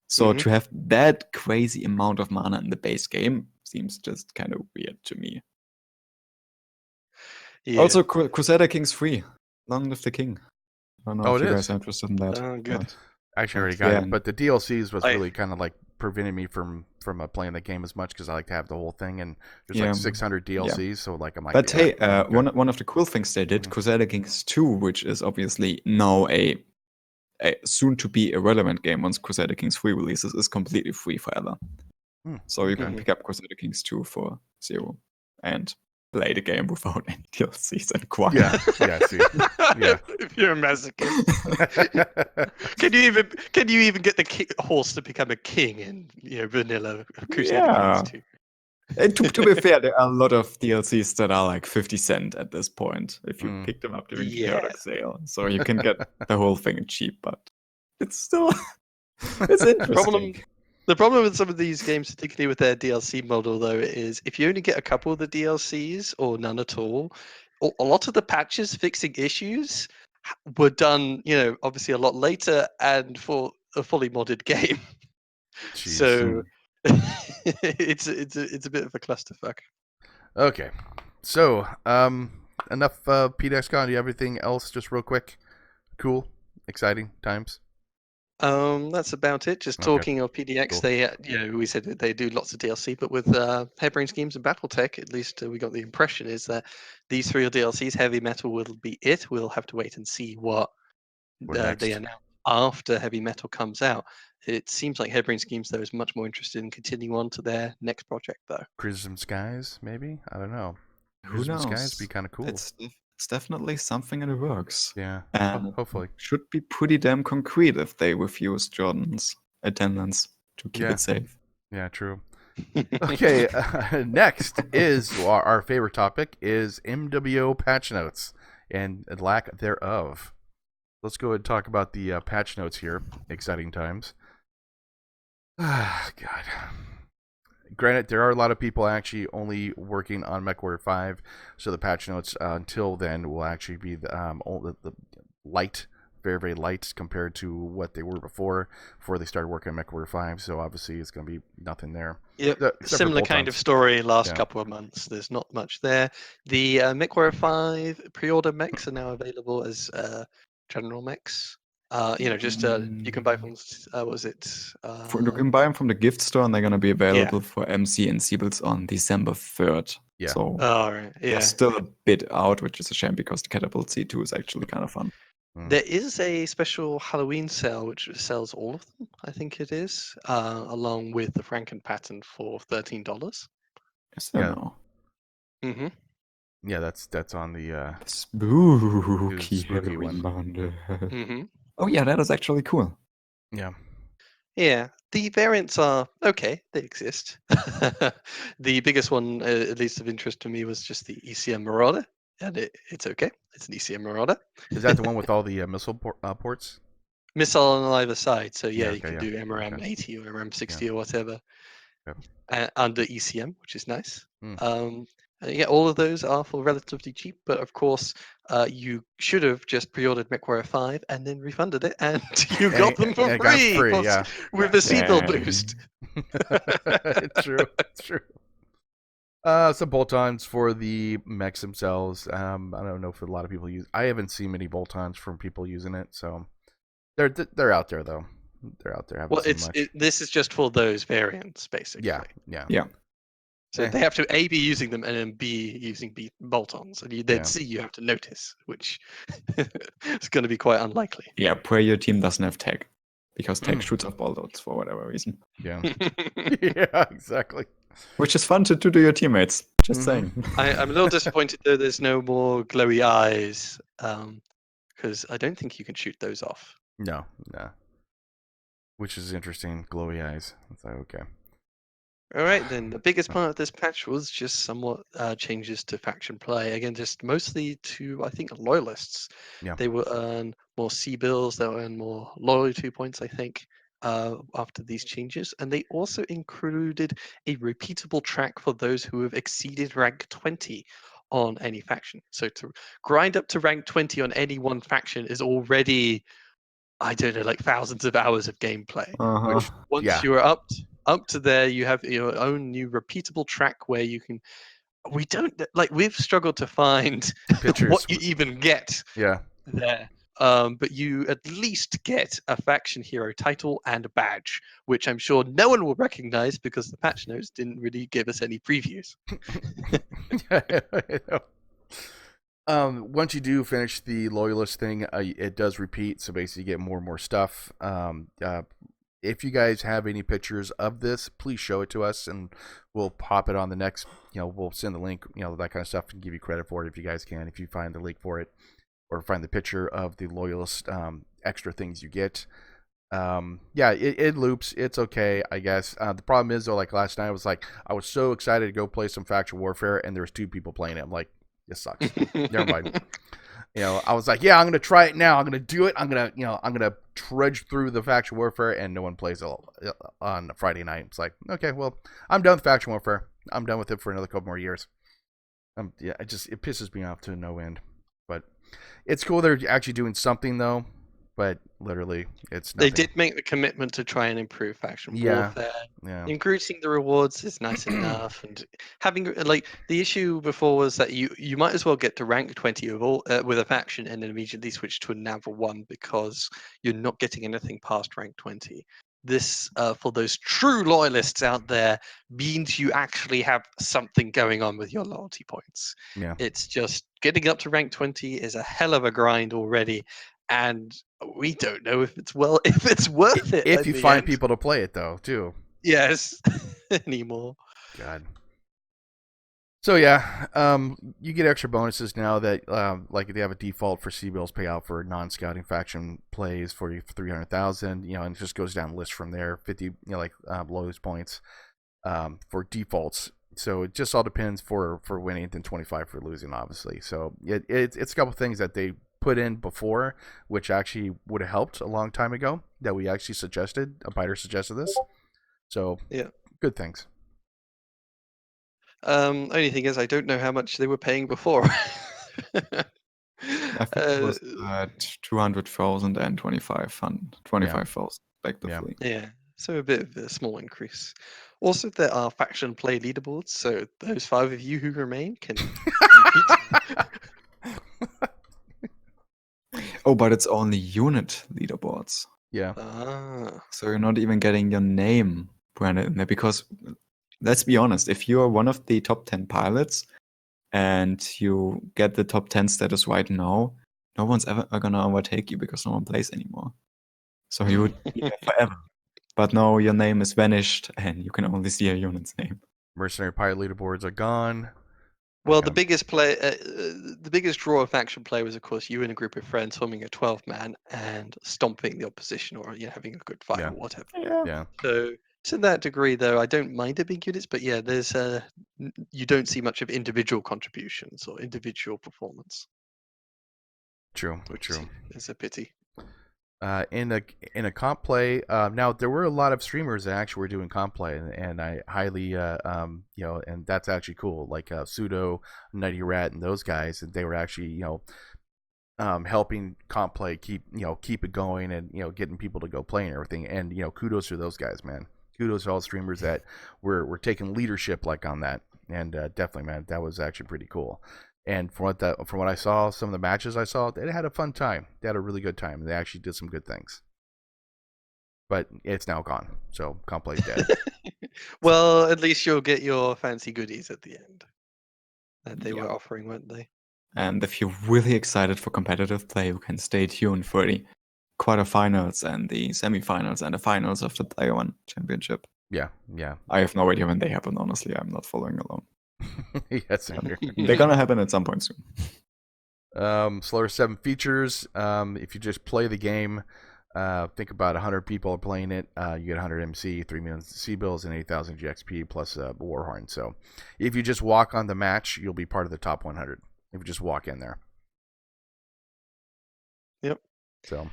So to have that crazy amount of mana in the base game seems just kind of weird to me. Yeah. Also, Crusader Kings free. Long live the king. I don't know if you guys are interested in that. Good. Actually, I already got it, but the DLCs was really kind of like prevented me from playing the game as much because I like to have the whole thing, and there's Yeah. like 600 DLCs, so like I'm like. But yeah, hey, okay. one of the cool things they did, Crusader Kings 2, which is obviously now a soon to be irrelevant game once Crusader Kings 3 releases, is completely free forever. So you can pick up Crusader Kings 2 for $0 and play the game without any DLCs and quiet. Yeah, see. Yeah. If you're a masochist. Can you even get the horse to become a king in vanilla Crusader Kings 2? And to be fair, there are a lot of DLCs that are like 50 cents at this point if you pick them up during the periodic sale. So you can get the whole thing cheap, but it's still it's interesting. The problem with some of these games, particularly with their DLC model, though, is if you only get a couple of the DLCs or none at all, a lot of the patches fixing issues were done, obviously a lot later and for a fully modded game. Jeez. So it's a bit of a clusterfuck. Okay, so enough PDX-CON. Do you have anything else, just real quick? Cool, exciting times. That's about it. Just talking of PDX, Cool. they, we said that they do lots of DLC, but with Harebrained Schemes and BattleTech, at least we got the impression is that these 3 DLCs, Heavy Metal will be it. We'll have to wait and see what they announce after Heavy Metal comes out. It seems like Harebrained Schemes, though, is much more interested in continuing on to their next project, though. Prism Skies, maybe? I don't know. Who Prism knows? Skies be kind of cool. It's definitely something in the works. Yeah, and hopefully. Should be pretty damn concrete if they refuse Jordan's attendance to keep it safe. Yeah, true. Okay, next is our favorite topic is MWO patch notes and lack thereof. Let's go ahead and talk about the patch notes here. Exciting times. God. Granted, there are a lot of people actually only working on Mechwarrior 5, so the patch notes until then will actually be the light, very, very light compared to what they were before they started working on Mechwarrior 5, so obviously it's going to be nothing there. Yep, similar kind of story last couple of months. There's not much there. The Mechwarrior 5 pre-order mechs are now available as general mechs. Just you can buy from what was it? You can buy them from the gift store, and they're going to be available for MC and Siebels on December 3rd. Yeah. So they're still a bit out, which is a shame because the Catapult C2 is actually kind of fun. There is a special Halloween sale which sells all of them. I think it is, along with the Franken pattern for $13. Is there now? Mm-hmm. Yeah, that's on the spooky one. Mm-hmm. Oh yeah, that is actually cool. Yeah. Yeah, the variants are okay. They exist. The biggest one, at least of interest to me, was just the ECM Marauder, and it's okay. It's an ECM Marauder. Is that the one with all the missile ports? Missile on either side, so you can do MRM 80 or MRM 60 or whatever under ECM, which is nice. All of those are for relatively cheap, but of course, you should have just pre-ordered Mechwarrior 5 and then refunded it, and you got them for free, with a seatbelt boost. It's true. Some bolt-ons for the mechs themselves. I don't know if a lot of people use. I haven't seen many bolt-ons from people using it, so they're out there though. They're out there. This is just for those variants, basically. Yeah. So they have to A, be using them, and then B, using bolt-ons. And then C, you have to notice, which is going to be quite unlikely. Yeah, pray your team doesn't have tech, because tech shoots off bolt-ons for whatever reason. Yeah. Yeah, exactly. Which is fun to do to your teammates. Just saying. I'm a little disappointed, though, there's no more glowy eyes, because I don't think you can shoot those off. No. Which is interesting. Glowy eyes. It's like, okay. All right, then. The biggest part of this patch was just somewhat changes to faction play. Again, just mostly to, I think, loyalists. Yeah. They will earn more C-bills. They'll earn more loyalty points, I think, after these changes. And they also included a repeatable track for those who have exceeded rank 20 on any faction. So to grind up to rank 20 on any one faction is already, I don't know, like thousands of hours of gameplay. Which once you're up to there, you have your own new repeatable track where you can. We've struggled to find what you even get there. but you at least get a faction hero title and a badge, which I'm sure no one will recognize because the patch notes didn't really give us any previews. Once you do finish the loyalist thing, it does repeat, so basically you get more and more stuff. If you guys have any pictures of this, please show it to us, and we'll pop it on the next, we'll send the link, that kind of stuff, and give you credit for it if you guys can, if you find the link for it, or find the picture of the loyalist extra things you get. It loops. It's okay, I guess. The problem is, though, like last night, I was so excited to go play some Faction Warfare, and there was 2 people playing it. I'm like, this sucks. Never mind. I was like, yeah, I'm gonna try it now. I'm gonna do it. I'm gonna trudge through the Faction Warfare, and no one plays it on Friday night. It's like, okay, well, I'm done with Faction Warfare. I'm done with it for another couple more years. It pisses me off to no end. But it's cool they're actually doing something though. But literally, it's nothing. They did make the commitment to try and improve Faction Warfare. Yeah. Increasing the rewards is nice enough, and having the issue before was that you might as well get to rank 20 with a faction and then immediately switch to a Naval 1 because you're not getting anything past rank 20. This, for those true loyalists out there, means you actually have something going on with your loyalty points. Yeah. It's just getting up to rank 20 is a hell of a grind already. And we don't know if it's worth it. If you find people to play it, though, too. Yes, anymore. God. So yeah, you get extra bonuses now that like they have a default for C-bills payout for non-scouting faction plays for 300,000. And it just goes down the list from there. 50, lowest points for defaults. So it just all depends for winning, then 25 for losing, obviously. So it's a couple things that they put in before, which actually would have helped a long time ago, that we actually suggested. A biter suggested this. So yeah, good things. Only thing is, I don't know how much they were paying before. I think it was 200,000 and 25,000 respectively. Yeah, so a bit of a small increase. Also, there are faction play leaderboards, so those 5 of you who remain can compete. Oh, but it's only unit leaderboards. Yeah. So you're not even getting your name branded in there because, let's be honest, if you are one of the top 10 pilots and you get the top 10 status right now, no one's ever gonna overtake you because no one plays anymore. So you would be there forever. But now your name is vanished and you can only see a unit's name. Mercenary pilot leaderboards are gone. Well, the biggest draw of faction play was, of course, you and a group of friends forming a 12-man and stomping the opposition, or having a good fight or whatever. Yeah. So to that degree, though, I don't mind it being units, but yeah, there's you don't see much of individual contributions or individual performance. True. It's a pity. In a comp play, now there were a lot of streamers that actually were doing comp play, and I highly, and that's actually cool. Like Pseudo, Nutty Rat, and those guys, and they were actually, helping comp play keep it going, and getting people to go play and everything. And kudos to those guys, man. Kudos to all streamers that were taking leadership on that, and definitely, man, that was actually pretty cool. And from what I saw, some of the matches I saw, they had a fun time. They had a really good time. They actually did some good things. But it's now gone, so comp play's dead. Well, at least you'll get your fancy goodies at the end that they were offering, weren't they? And if you're really excited for competitive play, you can stay tuned for the quarterfinals and the semifinals and the finals of the Player One Championship. Yeah. I have no idea when they happen, honestly. I'm not following along. Yes, they're gonna happen at some point soon. Solaris 7 features. If you just play the game, think about 100 people are playing it. You get 100 MC, 3 million C-bills, and 8,000 GXP plus Warhorn. So if you just walk on the match, you'll be part of the top 100. If you just walk in there. Yep. So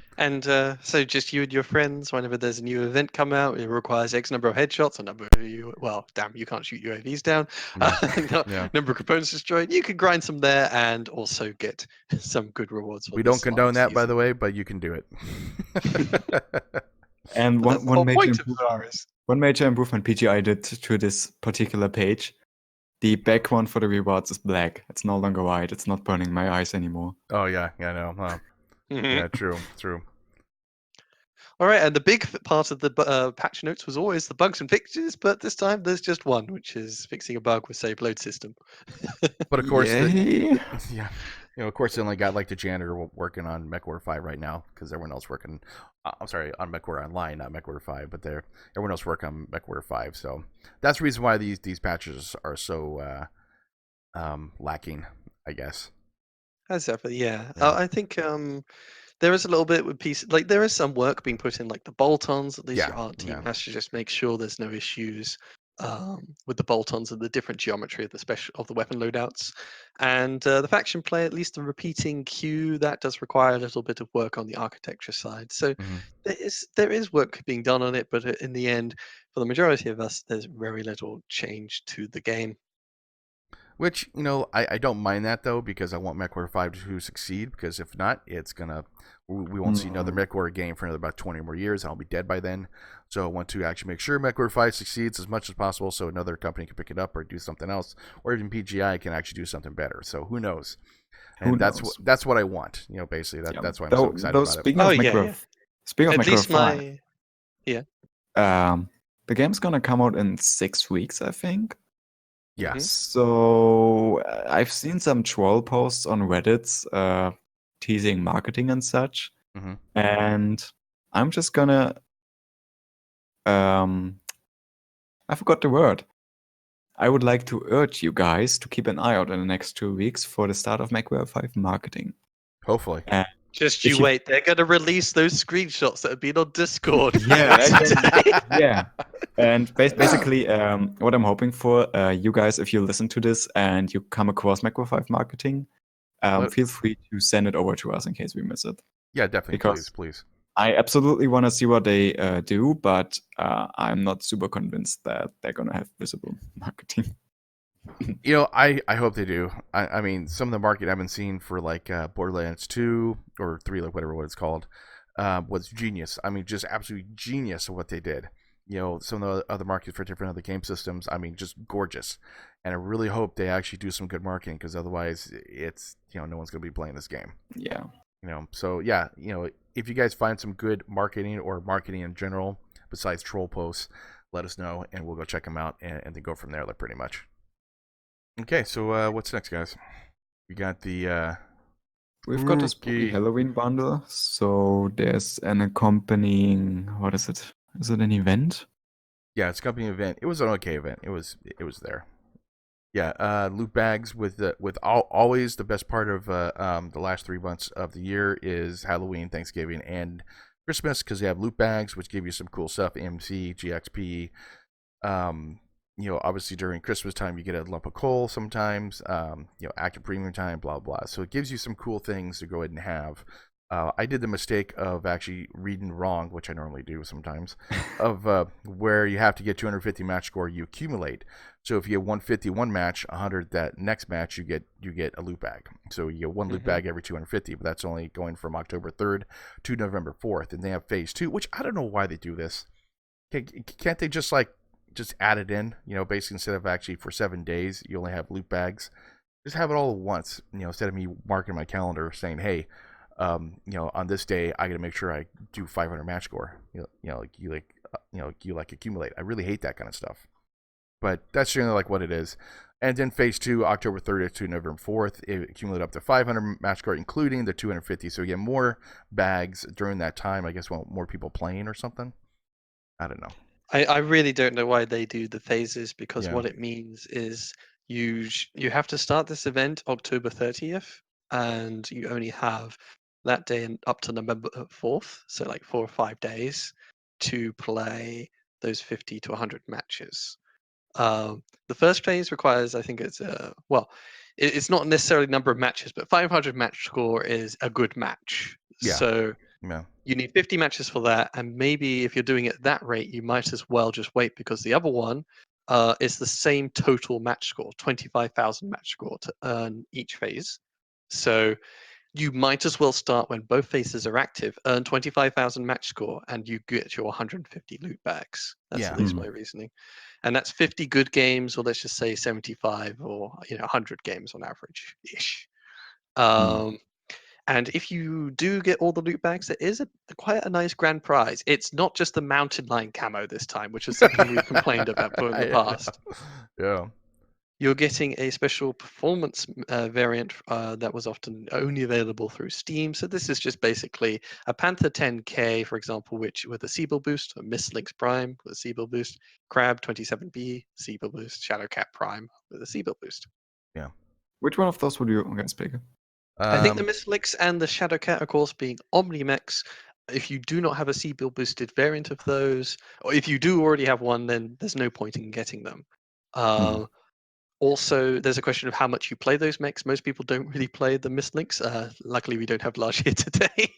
just you and your friends, whenever there's a new event come out, it requires X number of headshots, a number of you can't shoot UAVs down, number of components destroyed. You can grind some there and also get some good rewards. We don't condone that, by the way, but you can do it. And one major improvement PGI did to this particular page. The back one for the rewards is black. It's no longer white. It's not burning my eyes anymore. Oh yeah, I know. Huh. Yeah, true. All right, and the big part of the patch notes was always the bugs and fixes, but this time there's just one, which is fixing a bug with save load system. But of course, Yay. yeah, of course, they only got like the janitor working on Mechwarrior 5 right now because everyone else working. I'm sorry, on Mechwarrior Online, not Mechwarrior 5, but everyone else working on Mechwarrior 5. So that's the reason why these patches are so lacking, I guess. That's definitely, yeah. Yeah. I think there is a little bit with like there is some work being put in, like the bolt-ons. At least Yeah, your art team yeah. has to just make sure there's no issues with the bolt-ons and the different geometry of the weapon loadouts. And the faction play, at least the repeating queue, that does require a little bit of work on the architecture side. So hmm there is work being done on it, but in the end, for the majority of us, there's very little change to the game. Which, I don't mind that, though, because I want MechWarrior 5 to succeed, because if not, we won't see another MechWarrior game for another about 20 more years. I'll be dead by then. So I want to actually make sure MechWarrior 5 succeeds as much as possible so another company can pick it up or do something else, or even PGI can actually do something better. So who knows? And that's what I want, basically. That's why I'm so excited about it. Speaking of At MechWarrior least 5, yeah. The game's gonna come out in 6 weeks, I think. Yeah. So I've seen some troll posts on Reddit teasing marketing and such, and I'm just gonna I forgot the word. I would like to urge you guys to keep an eye out in the next 2 weeks for the start of Mechwarrior 5 marketing. Hopefully. Just you wait. They're going to release those screenshots that have been on Discord. Yeah. And basically, what I'm hoping for, you guys, if you listen to this and you come across Mechwarrior 5 marketing, feel free to send it over to us in case we miss it. Yeah, definitely. Because please. I absolutely want to see what they do, but I'm not super convinced that they're going to have visible marketing. I hope they do. I mean, some of the market I've been seeing for like Borderlands 2 or 3, like what it's called, was genius. I mean, just absolutely genius of what they did. Some of the other markets for different other game systems, I mean, just gorgeous. And I really hope they actually do some good marketing, because otherwise it's, no one's going to be playing this game. Yeah. So yeah, if you guys find some good marketing or marketing in general, besides troll posts, let us know and we'll go check them out and then go from there, like pretty much. Okay, so what's next, guys? We got the we've got a spooky Halloween bundle, so there's an accompanying, what is it? Is it an event? Yeah, it's a company event. It was an okay event. It was there. Yeah, loot bags with always the best part of the last 3 months of the year is Halloween, Thanksgiving, and Christmas, because they have loot bags which give you some cool stuff, MC, GXP. Obviously during Christmas time you get a lump of coal sometimes, active premium time, blah blah. So it gives you some cool things to go ahead and have. I did the mistake of actually reading wrong, which I normally do sometimes, of where you have to get 250 match score, you accumulate. So if you get 150 one match, 100 that next match, you get a loot bag. So you get one loot bag every 250, but that's only going from October 3rd to November 4th. And they have phase 2, which I don't know why they do this. Can't they just add it in, basically, instead of actually for 7 days, you only have loot bags. Just have it all at once, instead of me marking my calendar saying, hey, on this day, I got to make sure I do 500 match score, you accumulate. I really hate that kind of stuff, but that's generally like what it is. And then phase 2, October 30th to November 4th, it accumulate up to 500 match score, including the 250. So you get more bags during that time. I guess more people playing or something. I don't know. I really don't know why they do the phases, because what it means is you have to start this event October 30th, and you only have that day and up to November 4th, so like 4 or 5 days to play those 50 to 100 matches. The first phase requires, I think it's it's not necessarily number of matches, but 500 match score is a good match. Yeah. So Yeah. you need 50 matches for that, and maybe if you're doing it at that rate, you might as well just wait, because the other one is the same total match score, 25,000 match score to earn each phase. So you might as well start when both phases are active, earn 25,000 match score, and you get your 150 loot bags. That's at least my reasoning. And that's 50 good games, or let's just say 75 or 100 games on average-ish. And if you do get all the loot bags, there is quite a nice grand prize. It's not just the mountain lion camo this time, which is something we've complained about in the past. Yeah. You're getting a special performance variant that was often only available through Steam. So this is just basically a Panther 10K, for example, which with a Seabill boost, a Mistlynx Prime with a Seabill boost, Crab 27B, Seabill boost, Shadowcat Prime with a Seabill boost. Yeah. Which one of those would you guys pick? I think the Mistlynx and the Shadowcat, of course, being Omnimex. If you do not have a Seabill boosted variant of those, or if you do already have one, then there's no point in getting them. Also, there's a question of how much you play those mechs. Most people don't really play the Mistlynx. Luckily, we don't have Large here today.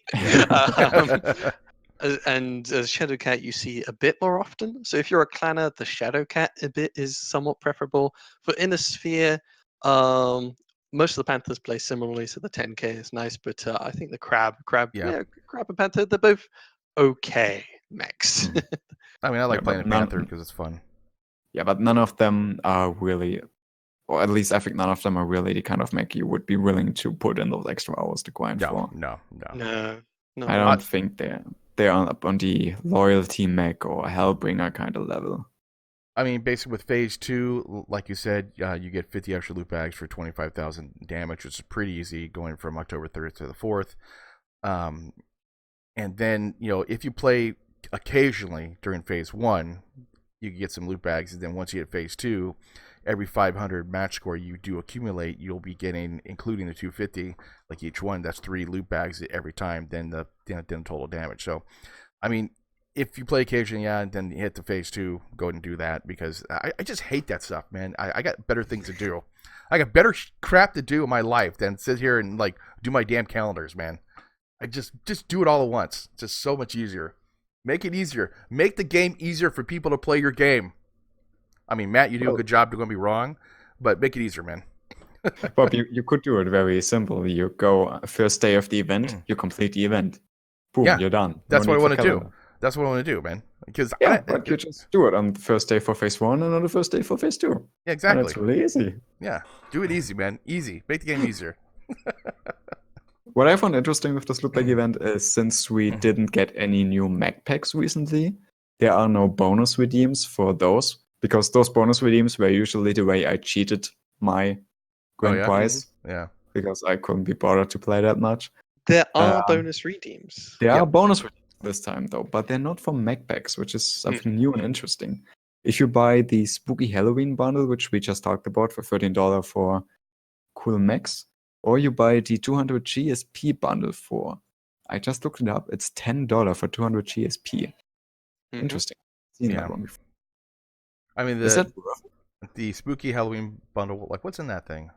And as Shadowcat, you see a bit more often. So if you're a clanner, the Shadowcat a bit is somewhat preferable. For Inner Sphere, most of the Panthers play similarly, so the 10K is nice. But I think the Crab and Panther, they're both okay mechs. I mean, I like playing a none- Panther because it's fun. Yeah, but none of them are really, or at least I think none of them are really the kind of mech you would be willing to put in those extra hours to grind for. No. No. I don't think they're on the loyalty mech or Hellbringer kind of level. I mean, basically with Phase 2, like you said, you get 50 extra loot bags for 25,000 damage, which is pretty easy going from October 3rd to the 4th. And then, if you play occasionally during Phase 1, you can get some loot bags. And then once you hit Phase 2, every 500 match score you do accumulate, you'll be getting, including the 250, like each one, that's 3 loot bags every time, then the total damage. So, I mean, if you play occasionally, and then you hit the Phase 2, go ahead and do that, because I just hate that stuff, man. I got better things to do. I got better crap to do in my life than sit here and, like, do my damn calendars, man. I just do it all at once. It's just so much easier. Make it easier. Make the game easier for people to play your game. I mean, Matt, you do a good job. Don't get me wrong, but make it easier, man. Bob, you could do it very simply. You go first day of the event, you complete the event. Boom, you're done. That's what I want to do. That's what I want to do, man. Because but you just do it on the first day for Phase 1 and on the first day for Phase 2. Yeah, exactly. And it's really easy. Yeah, do it easy, man. Easy. Make the game easier. What I found interesting with this loot bag event is since we didn't get any new mech packs recently, there are no bonus redeems for those, because those bonus redeems were usually the way I cheated my grand prize. Yeah. Because I couldn't be bothered to play that much. There are bonus redeems. There are bonus redeems this time, though, but they're not for mech packs, which is something new and interesting. If you buy the Spooky Halloween bundle, which we just talked about, for $13 for cool mechs, or you buy the 200 GSP bundle for, I just looked it up, it's $10 for 200 GSP. Interesting. Seen that one before. I mean, is that the Spooky Halloween bundle, like, what's in that thing?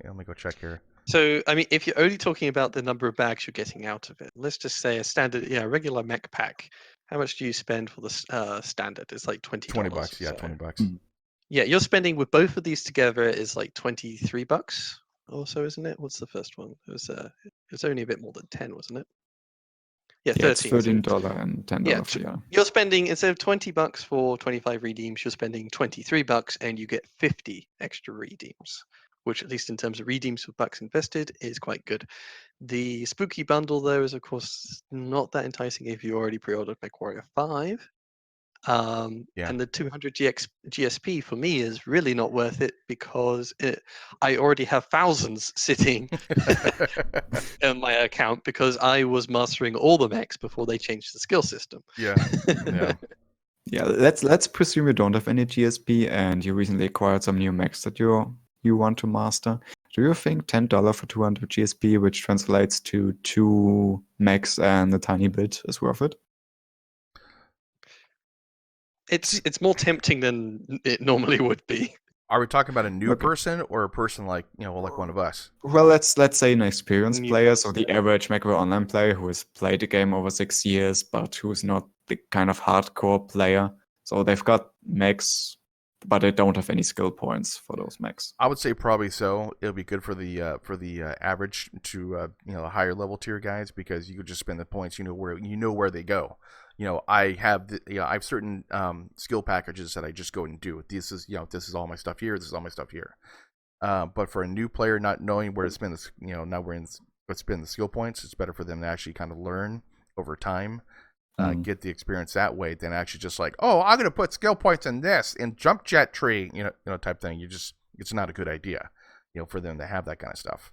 Yeah, let me go check here. So, I mean, if you're only talking about the number of bags you're getting out of it, let's just say a standard, regular mech pack. How much do you spend for the standard? It's like $20. $20, yeah, $20. Yeah, you're spending with both of these together is like $23 or so, isn't it? What's the first one? It's only a bit more than 10, wasn't it? Yeah, 13. It's $13 and $10. Yeah, you're spending, instead of $20 for 25 redeems, you're spending $23 and you get 50 extra redeems, which, at least in terms of redeems with bucks invested, is quite good. The Spooky bundle, though, is of course not that enticing if you already pre-ordered Mechwarrior 5. And the 200 GSP for me is really not worth it, because I already have thousands sitting in my account because I was mastering all the mechs before they changed the skill system. Yeah. Let's presume you don't have any GSP and you recently acquired some new mechs that you want to master. Do you think $10 for 200 GSP, which translates to 2 mechs and a tiny bit, is worth it? It's more tempting than it normally would be. Are we talking about a new person or a person like one of us? Well, let's say an experienced player, so the average Mechwarrior online player who has played the game over 6 years, but who's not the kind of hardcore player. So they've got mechs, but they don't have any skill points for those mechs. I would say probably so. It'll be good for the average to higher level tier guys, because you could just spend the points. Where they go. I have I have certain skill packages that I just go and do. This is all my stuff here. This is all my stuff here. But for a new player not knowing where to spend this, now we're in spend the skill points. It's better for them to actually kind of learn over time, get the experience that way, than actually just like, oh, I'm gonna put skill points in this in jump jet tree, type thing. It's not a good idea, for them to have that kind of stuff.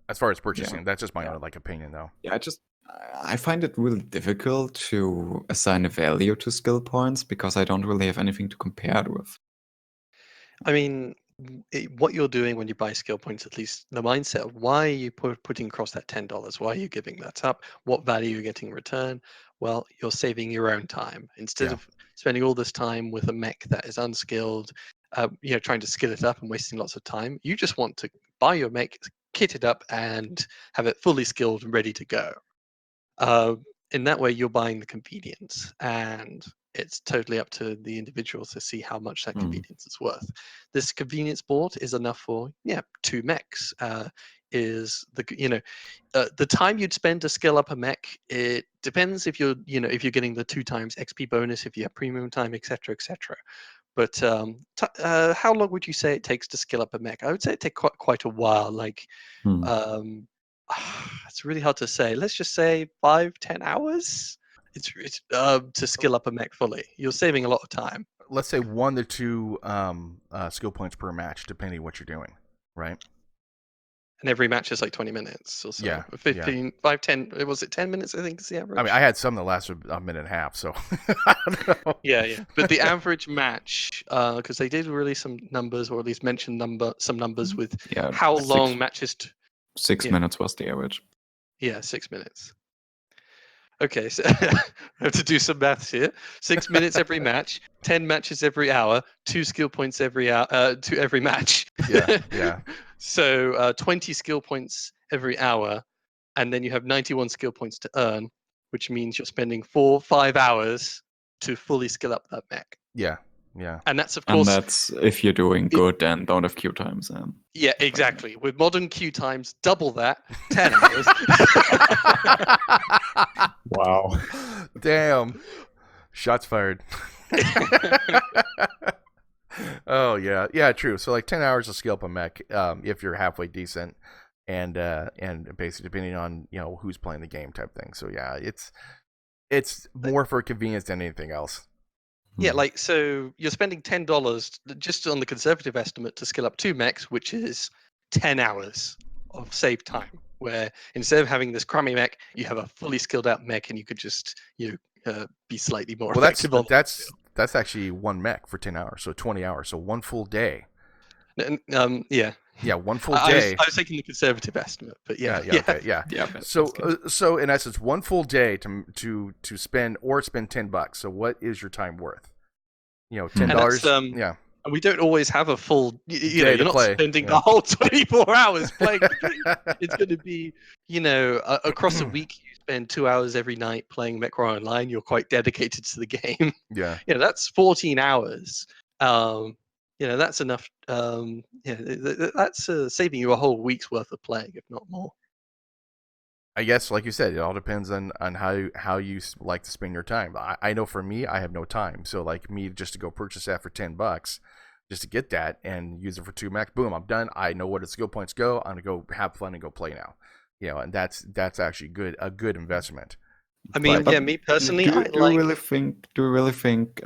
As far as purchasing, that's just my own opinion, though. Yeah, I find it really difficult to assign a value to skill points because I don't really have anything to compare it with. I mean, what you're doing when you buy skill points, at least the mindset of why are you putting across that $10? Why are you giving that up? What value are you getting in return? Well, you're saving your own time. Instead of spending all this time with a mech that is unskilled, trying to skill it up and wasting lots of time, you just want to buy your mech, kit it up, and have it fully skilled and ready to go. In that way, you're buying the convenience, and it's totally up to the individual to see how much that convenience is worth. This convenience board is enough for 2 mechs. Is the time you'd spend to skill up a mech? It depends if you're getting the 2 times XP bonus, if you have premium time, etc., etc. But how long would you say it takes to skill up a mech? I would say it takes quite a while. It's really hard to say. Let's just say 5-10 hours. It's to skill up a mech fully. You're saving a lot of time. Let's say 1 to 2 skill points per match, depending on what you're doing, right? And every match is like 20 minutes or so. Yeah. 15, 5, 10. Was it 10 minutes? I think is the average. I mean, I had some that lasted a minute and a half, so I don't know. Yeah. But the average match, because they did release some numbers, or at least mention some numbers with how long matches. 6 minutes was the average. Yeah, 6 minutes. Okay, so I have to do some maths here. 6 minutes every match, 10 matches every hour, 2 skill points every hour to every match. Yeah. So 20 skill points every hour, and then you have 91 skill points to earn, which means you're spending 4-5 hours to fully skill up that mech. Yeah. And that's, of course... And that's if you're doing good and don't have queue times. Yeah, exactly. With modern queue times, double that, 10 hours. Wow. Damn. Shots fired. Oh, yeah. Yeah, true. So like 10 hours to skill up a mech if you're halfway decent and basically depending on, who's playing the game type thing. So yeah, it's more for convenience than anything else. Yeah, so you're spending $10 just on the conservative estimate to skill up 2 mechs, which is 10 hours of saved time. Where instead of having this crummy mech, you have a fully skilled out mech, and you could just be slightly more effective. That's actually 1 mech for 10 hours, so 20 hours, so 1 full day. Yeah. Yeah, 1 full day. I was taking the conservative estimate, but yeah. So in essence, 1 full day to spend $10. So what is your time worth? $10. Yeah. And we don't always have a full. You're not spending the whole 24 hours playing. It's going to be, across a week you spend 2 hours every night playing Mechwarrior Online. You're quite dedicated to the game. Yeah. That's 14 hours. That's enough. That's saving you a whole week's worth of playing, if not more. I guess, like you said, it all depends on how you like to spend your time. I know for me, I have no time. So like me, just to go purchase that for $10, just to get that and use it for 2 mechs, boom, I'm done. I know where the skill points go. I'm gonna go have fun and go play now. And that's actually a good investment. I mean, me personally, do you really think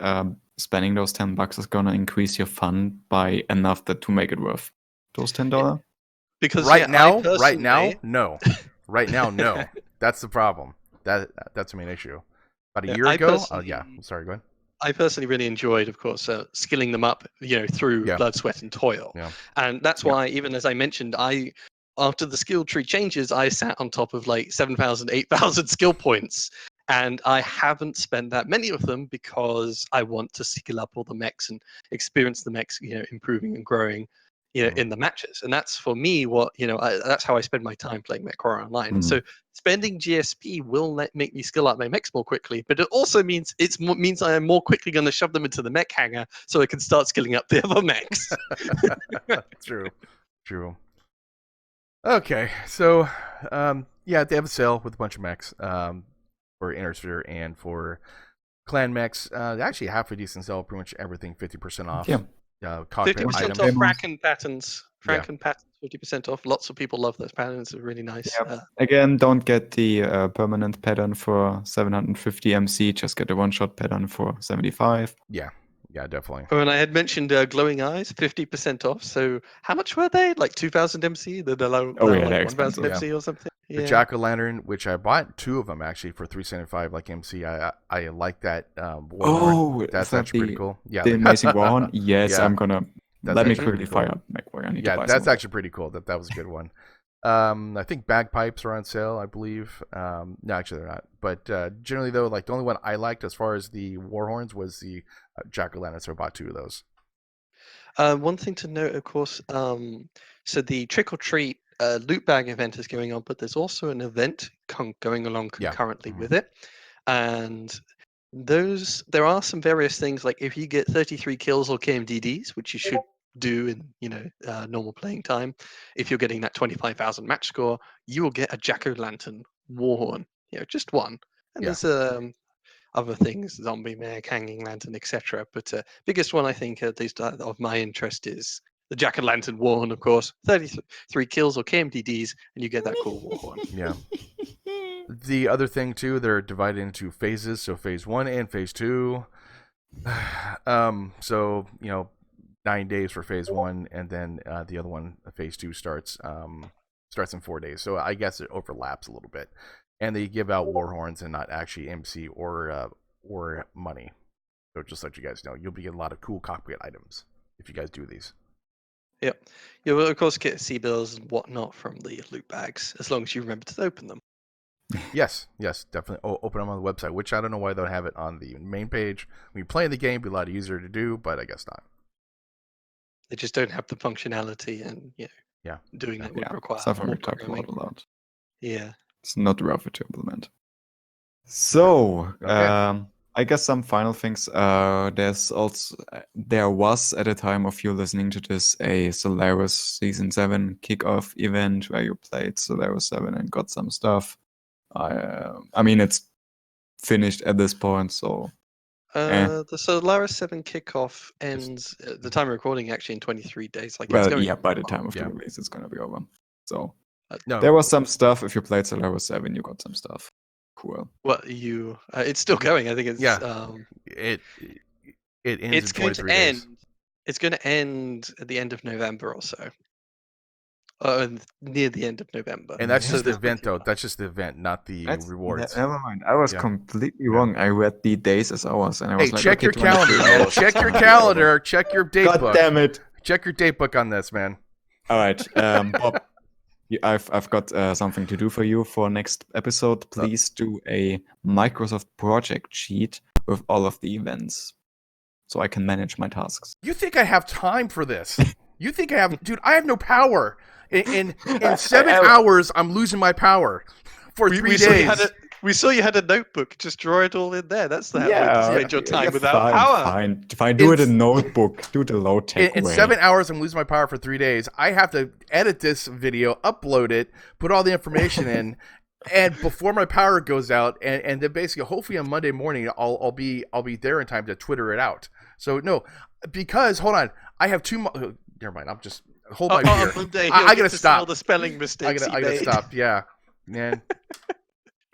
spending those $10 is gonna increase your fun by enough to make it worth those $10? Because right now, no. Right now, no. That's the problem. That's the main issue. About a year ago, sorry, go ahead. I personally really enjoyed, of course, skilling them up, through blood, sweat, and toil. Yeah. And that's why, even as I mentioned, after the skill tree changes, I sat on top of like 7,000, 8,000 skill points. And I haven't spent that many of them because I want to skill up all the mechs and experience the mechs, improving and growing, in the matches. And that's for me that's how I spend my time playing Mechwarrior Online. So spending GSP will make me skill up my mechs more quickly, but it also means I am more quickly going to shove them into the mech hangar so I can start skilling up the other mechs. True. Okay, so they have a sale with a bunch of mechs for IanDresarie and for clan mechs. They actually have a decent sale, pretty much everything 50% off. cockpit 50% items. off Demos. Franken patterns. Franken patterns, 50% off. Lots of people love those patterns. They're really nice. Yep. Again, don't get the permanent pattern for 750 MC. Just get a one-shot pattern for 75. Yeah, definitely. Oh, and I had mentioned glowing eyes, 50% off. So how much were they? Like 2,000 MC? They're like they're 1,000 expensive. MC or something. The Yeah. jack-o'-lantern, which I bought 2 of them actually for 375, like MC. I like that. That's actually pretty cool. Yeah, The amazing one. Yes, Yeah. I'm gonna. That's Let me actually quickly pretty cool. fire up Mechwarrior. I need to Yeah, buy that's some. actually pretty cool. That was a good one. I think bagpipes are on sale, I believe. No, actually they're not. But generally though, like the only one I liked as far as the warhorns was the jack-o'-lantern. So I bought 2 of those. One thing to note, of course, so the Trick or Treat loot bag event is going on, but there's also an event going along concurrently with it. And there are some various things, like if you get 33 kills or KMDDs, which you should do in normal playing time, if you're getting that 25,000 match score, you will get a jack-o'-lantern warhorn, just one. And there's other things, zombie mech, hanging lantern, etc. But biggest one, I think, at least of my interest, is the jack-o'-lantern warhorn, of course. 33 kills or KMDDs, and you get that cool warhorn. Yeah. The other thing too, they're divided into phases, so phase 1 and phase 2. So 9 days for phase 1, and then the other one, phase 2, starts in 4 days. So I guess it overlaps a little bit. And they give out warhorns and not actually MC or money. So just let you guys know, you'll be getting a lot of cool cockpit items if you guys do these. Yep. You will, of course, get C-bills and whatnot from the loot bags, as long as you remember to open them. Yes, definitely. Open them on the website, which I don't know why they don't have it on the main page. When you play the game, it'd be a lot easier to do, but I guess not. They just don't have the functionality, and doing that would require more programming. A lot. Yeah. It's not rough to implement. So, Okay. I guess some final things. There was at the time of you listening to this a Solaris Season 7 kickoff event where you played Solaris 7 and got some stuff. I mean, it's finished at this point, so. The Solaris 7 kickoff ends at the time of recording actually in 23 days. Like, well, it's going by the time of the release, it's going to be over. So. No. There was some stuff. If you played Solaris 7, you got some stuff. Cool. Well, it's still going. I think it's it ends it's in going 23 to end. days. It's going to end at the end of November or so. Near the end of November. And that's just the event, though. That's just the event, not the rewards. Never mind. I was completely wrong. I read the days as hours, and I was like, check your calendar, man. Check your calendar. Check your date book. God damn it! Check your date book on this, man. All right, Bob. I've got something to do for you for next episode. Please do a Microsoft project sheet with all of the events, so I can manage my tasks. You think I have time for this? You think I have, dude? I have no power. In 7 hours, I'm losing my power for 3 days. We saw you had a notebook. Just draw it all in there. That's the way to spend your time without power. Fine. Do it in notebook. Do the low tech way. In 7 hours, I'm losing my power for 3 days. I have to edit this video, upload it, put all the information in, and before my power goes out, and then basically, hopefully on Monday morning, I'll be there in time to Twitter it out. So no, because hold on, I have never mind. I'm just hold my beer. Monday, I gotta stop. All the spelling mistakes. I gotta stop. Yeah, man.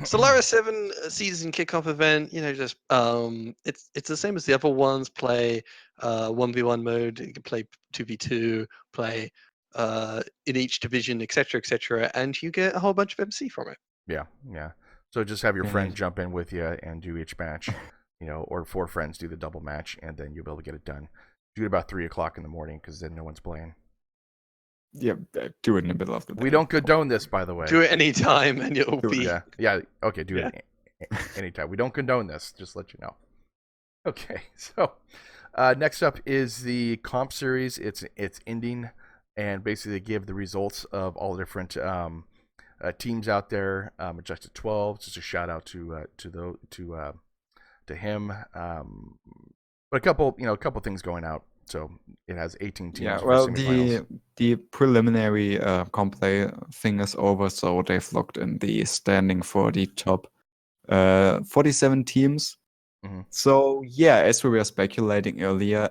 Solaris 7 season kickoff event, just it's the same as the other ones. Play 1v1 mode, you can play 2v2, play in each division, etc., and you get a whole bunch of MC from it. Yeah. So just have your friend jump in with you and do each match, or 4 friends do the double match, and then you'll be able to get it done. Do it about 3 o'clock in the morning, because then no one's playing. Yeah, do it in the middle of the day. We don't condone this, by the way. Do it anytime, and you'll be. Yeah. Okay, do it anytime. We don't condone this. Just let you know. Okay, so next up is the comp series. It's ending, and basically they give the results of all the different teams out there. Adjusted 12. Just a shout out to him. But a couple things going out. So it has 18 teams. Yeah, well, the preliminary comp play thing is over, so they've locked in the standing for the top 47 teams. Mm-hmm. So yeah, as we were speculating earlier,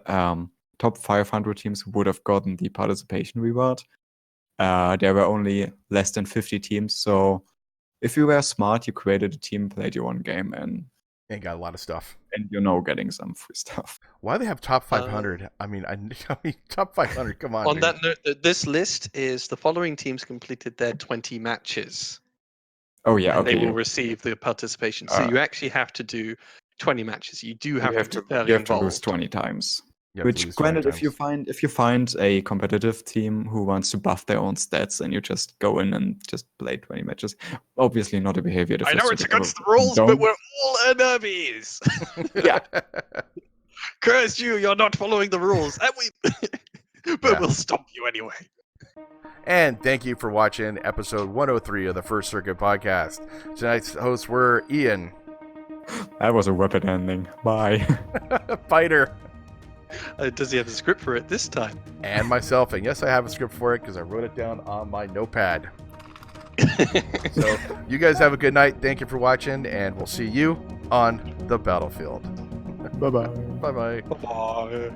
top 500 teams would have gotten the participation reward. There were only less than 50 teams, so if you were smart, you created a team, played your one game, and got a lot of stuff. And getting some free stuff. Why do they have top 500? I mean, top 500. Come on. On dude. that note, this list is the following teams completed their 20 matches. Oh yeah, and okay. They will receive the participation. So you actually have to do 20 matches. You do have to be fairly you have to involved. lose 20 times. You have to Which, lose 20 granted, times. if you find a competitive team who wants to buff their own stats, and you just go in and just play 20 matches, obviously not a behavior. I know it's against the rules, but we're all nervies. Yeah. Curse you! You're not following the rules, and we'll stop you anyway. And thank you for watching episode 103 of the First Circuit Podcast. Tonight's hosts were Ian. That was a weapon ending. Bye. Fighter. Does he have a script for it this time? And myself. And yes, I have a script for it because I wrote it down on my notepad. So you guys have a good night. Thank you for watching, and we'll see you on the battlefield. Bye-bye. Bye-bye. Bye.